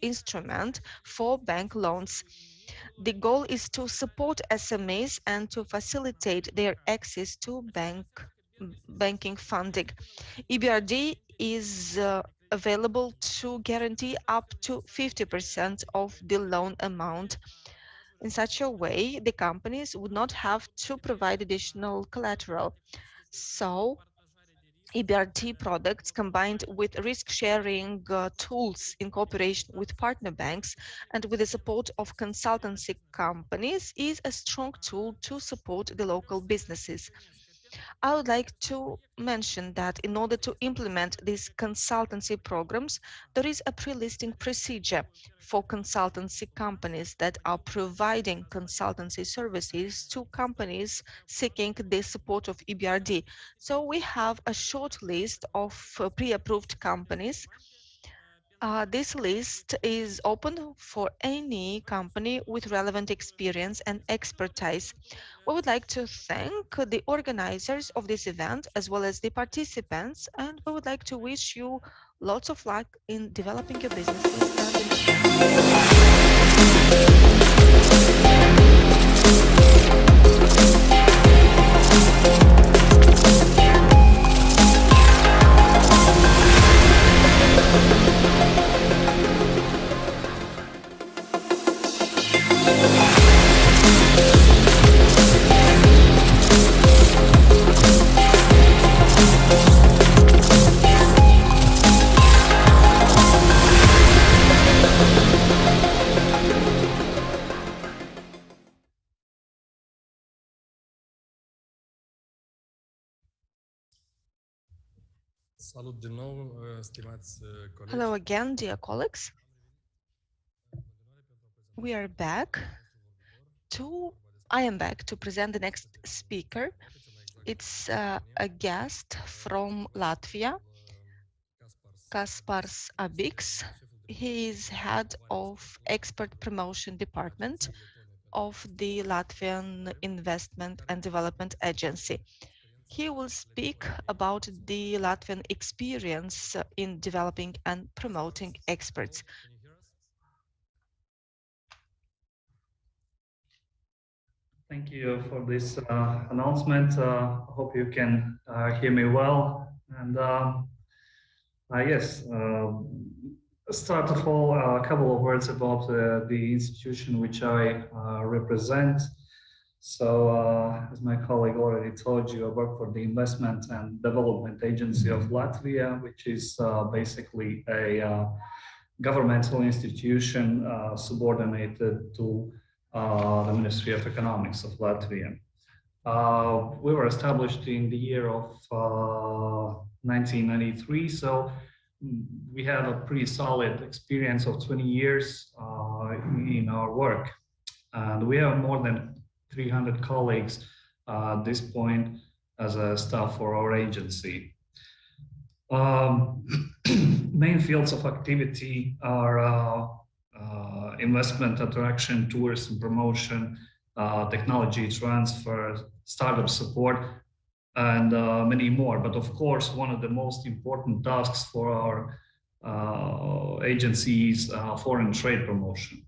instrument for bank loans. The goal is to support SMEs and to facilitate their access to banking funding. EBRD is available to guarantee up to 50% of the loan amount. In such a way, the companies would not have to provide additional collateral. So, EBRD products combined with risk-sharing tools in cooperation with partner banks and with the support of consultancy companies is a strong tool to support the local businesses. I would like to mention that in order to implement these consultancy programs, there is a pre-listing procedure for consultancy companies that are providing consultancy services to companies seeking the support of EBRD. So we have a short list of pre-approved companies. This list is open for any company with relevant experience and expertise. We would like to thank the organizers of this event as well as the participants, and we would like to wish you lots of luck in developing your businesses Salut din nou, stimați colegi. Hello again, dear colleagues. I am back to present the next speaker. It's a guest from Latvia, Kaspars Abiks. He is head of export promotion department of the Latvian Investment and Development Agency. He will speak about the Latvian experience in developing and promoting exports. Thank you for this announcement. I hope you can hear me well. And yes, start of all, a couple of words about the institution which I represent. So, as my colleague already told you, I work for the Investment and Development Agency of Latvia, which is basically a governmental institution subordinated to the Ministry of Economics of Latvia. We were established in the year of 1993, so we have a pretty solid experience of 20 years in our work. And we have more than 300 colleagues at this point as a staff for our agency. Main fields of activity are investment attraction, tourism promotion, technology transfer, startup support, and many more. But of course, one of the most important tasks for our agency is foreign trade promotion.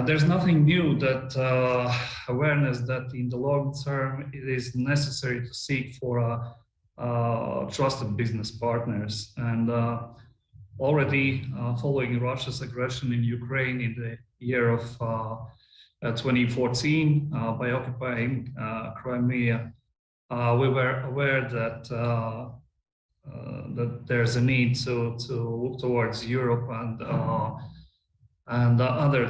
There's nothing new that awareness that in the long term it is necessary to seek for trusted business partners. And already following Russia's aggression in Ukraine in the year of 2014 by occupying Crimea, we were aware that that there's a need to look towards Europe and other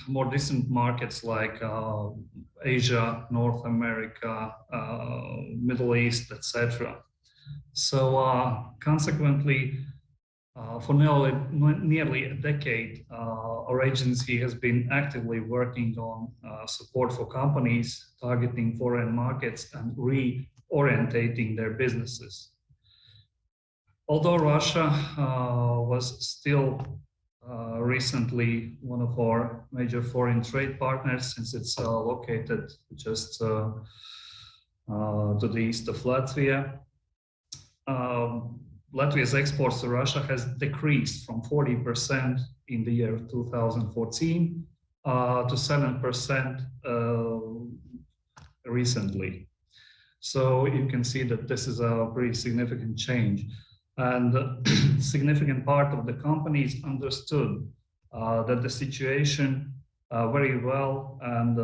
more distant markets like Asia, North America, Middle East, etc. So consequently, for nearly a decade, our agency has been actively working on support for companies targeting foreign markets and orientating their businesses. Although Russia was still recently one of our major foreign trade partners, since it's located just to the east of Latvia, Latvia's exports to Russia has decreased from 40% in the year 2014 to 7% recently. So you can see that this is a pretty significant change. And a significant part of the companies understood that the situation very well, and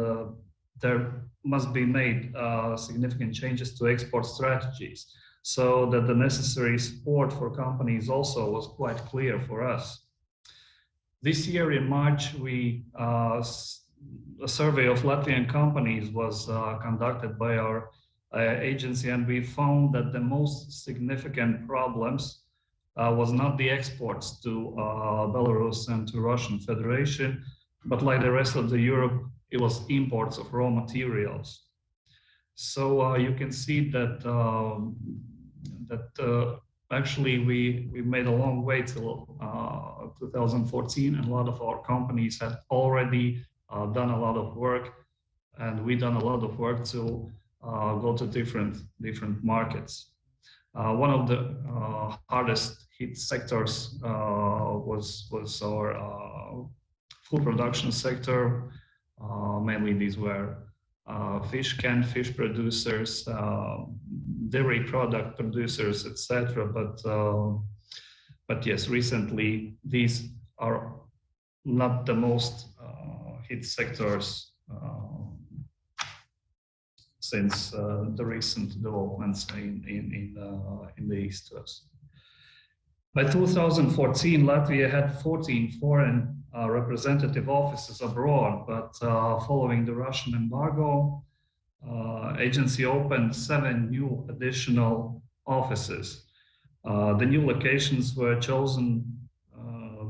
there must be made significant changes to export strategies, so that the necessary support for companies also was quite clear for us. This year in March, a survey of Latvian companies was conducted by our agency, and we found that the most significant problems was not the exports to Belarus and to Russian Federation, but like the rest of the Europe, it was imports of raw materials. So you can see that actually we made a long way till 2014, and a lot of our companies had already done a lot of work, and we done a lot of work to go to different markets. One of the hardest hit sectors was our food production sector. Mainly these were canned fish producers, dairy product producers, etc. But yes, recently these are not the most hit sectors since the recent developments in the East to us. By 2014, Latvia had 14 foreign representative offices abroad, but following the Russian embargo, agency opened 7 new additional offices. The new locations were chosen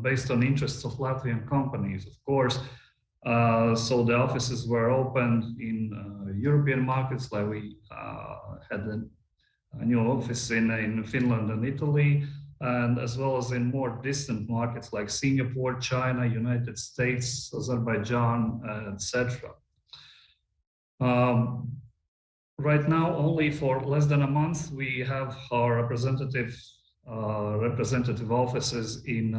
based on interests of Latvian companies, of course. So the offices were opened in European markets, like we had a new office in Finland and Italy, and as well as in more distant markets like Singapore, China, United States, Azerbaijan, etc. Right now, only for less than a month, we have our representative offices in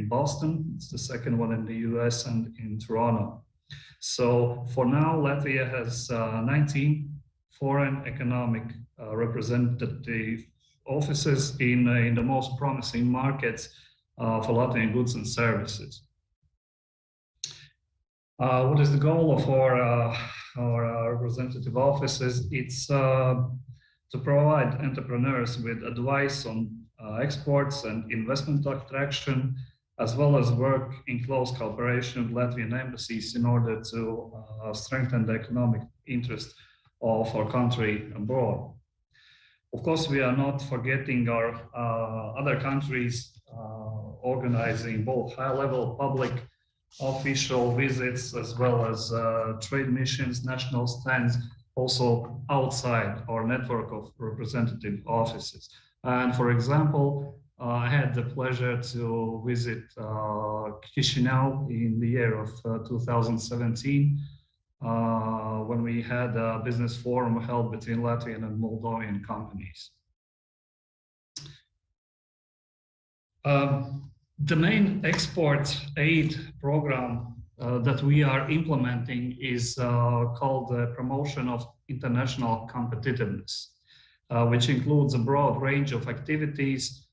Boston. It's the second one in the US, and in Toronto. So for now, Latvia has 19 foreign economic representative offices in the most promising markets for Latvian goods and services. What is the goal of our representative offices? It's to provide entrepreneurs with advice on exports and investment attraction, as well as work in close cooperation with Latvian embassies in order to strengthen the economic interest of our country abroad. Of course, we are not forgetting our other countries organizing both high-level public official visits as well as trade missions, national stands, also outside our network of representative offices. And for example, I had the pleasure to visit Chisinau in the year of 2017 when we had a business forum held between Latvian and Moldovan companies. The main export aid program that we are implementing is called the Promotion of International Competitiveness, which includes a broad range of activities.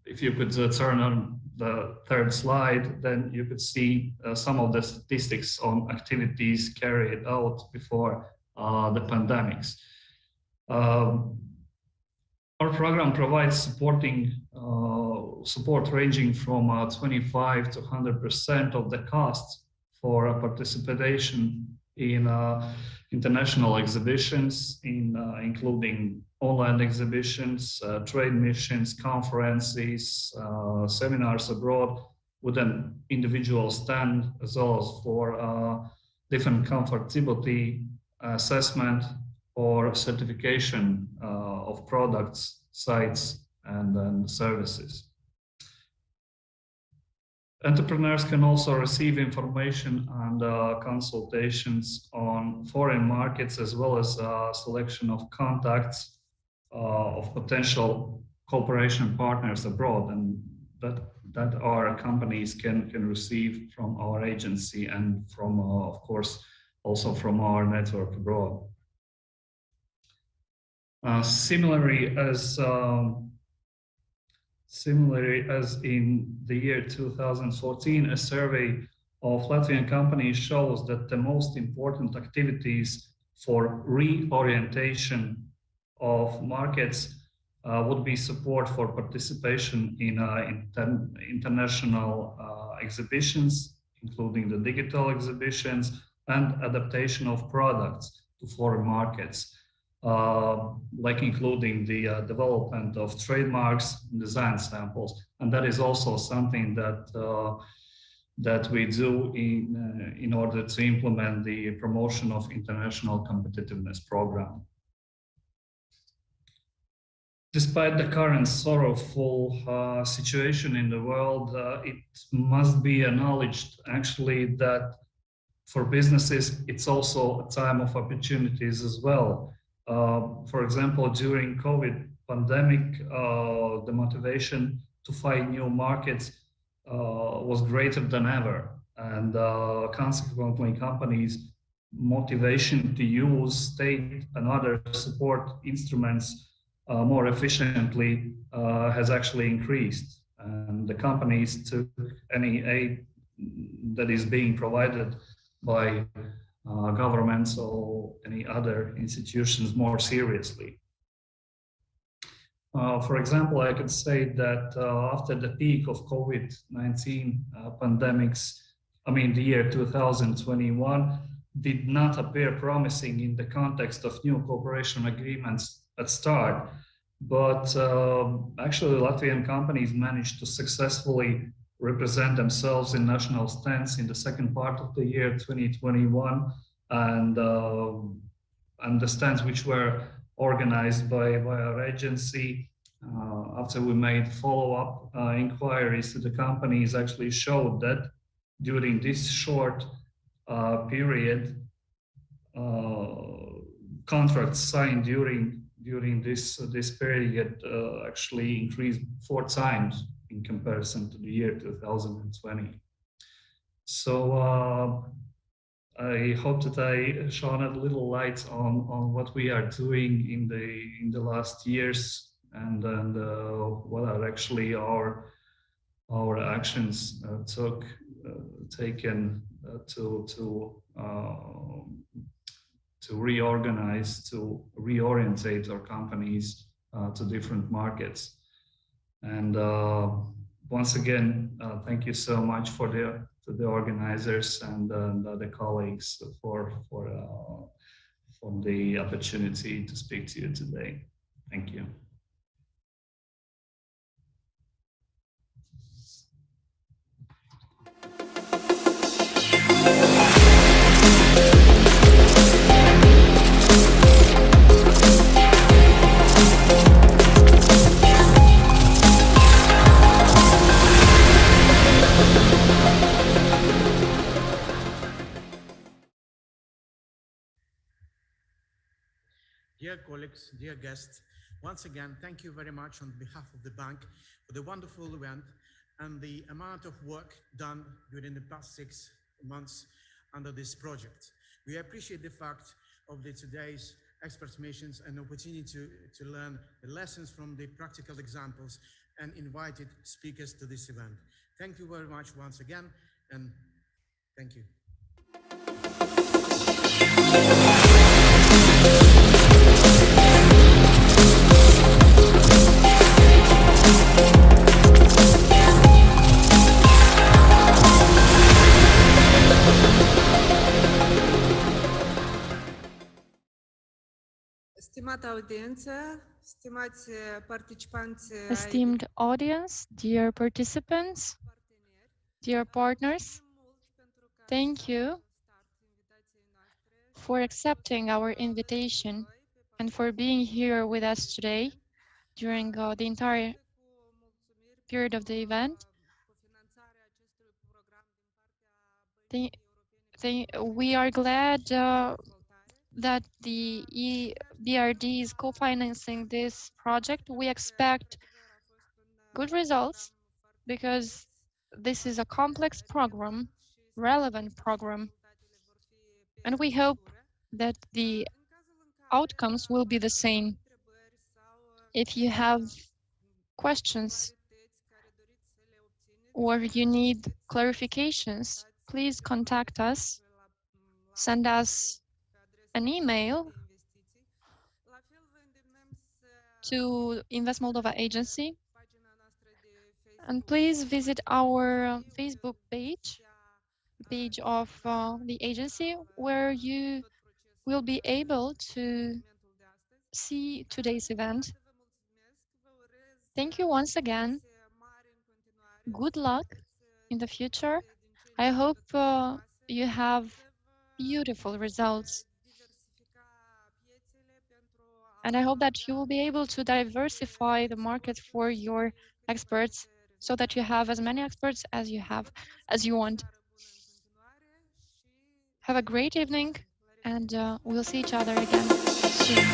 If you could turn on the third slide, then you could see some of the statistics on activities carried out before the pandemics. Our program provides support ranging from 25 to 100% of the costs for participation in international exhibitions, including online exhibitions, trade missions, conferences, seminars abroad with an individual stand, as well as for different comfortability assessment or certification of products, sites, and services. Entrepreneurs can also receive information and consultations on foreign markets, as well as selection of contacts of potential cooperation partners abroad, and that our companies can receive from our agency and from, of course, also from our network abroad. Similarly as in the year 2014, a survey of Latvian companies shows that the most important activities for reorientation of markets would be support for participation in international exhibitions, including the digital exhibitions, and adaptation of products to foreign markets. Like including the development of trademarks, design samples, and that is also something that we do in order to implement the promotion of international competitiveness program. Despite the current sorrowful situation in the world, it must be acknowledged actually that for businesses it's also a time of opportunities as well. For example, during COVID pandemic, the motivation to find new markets was greater than ever, and consequently, companies' motivation to use state and other support instruments more efficiently has actually increased, and the companies took any aid that is being provided by governments or any other institutions more seriously. For example, I could say that after the peak of COVID-19 pandemics, the year 2021 did not appear promising in the context of new cooperation agreements at start, but actually Latvian companies managed to successfully represent themselves in national stands in the second part of the year 2021, and the stands which were organized by our agency after we made follow-up inquiries to the companies actually showed that during this short period, contracts signed during this period actually increased 4 times in comparison to the year 2020. So I hope that I shone a little light on what we are doing in the last years, and what are actually our actions taken to reorganize, to reorientate our companies to different markets. And once again, thank you so much to the organizers and the colleagues for the opportunity to speak to you today. Thank you. Dear colleagues, dear guests, once again, thank you very much on behalf of the bank for the wonderful event and the amount of work done during the past 6 months under this project. We appreciate the fact of today's experts missions and opportunity to learn the lessons from the practical examples and invited speakers to this event. Thank you very much once again, and thank you. Esteemed audience, dear participants, dear partners, thank you for accepting our invitation and for being here with us today during the entire period of the event. We are glad that the EBRD is co-financing this project. We expect good results because this is a complex program, relevant program, and we hope that the outcomes will be the same. If you have questions or you need clarifications, please contact us, send us an email to Invest Moldova Agency, and please visit our Facebook page of the agency, where you will be able to see today's event. Thank you once again. Good luck in the future. I hope you have beautiful results. And I hope that you will be able to diversify the market for your experts so that you have as many experts as you want. Have a great evening, and we'll see each other again soon.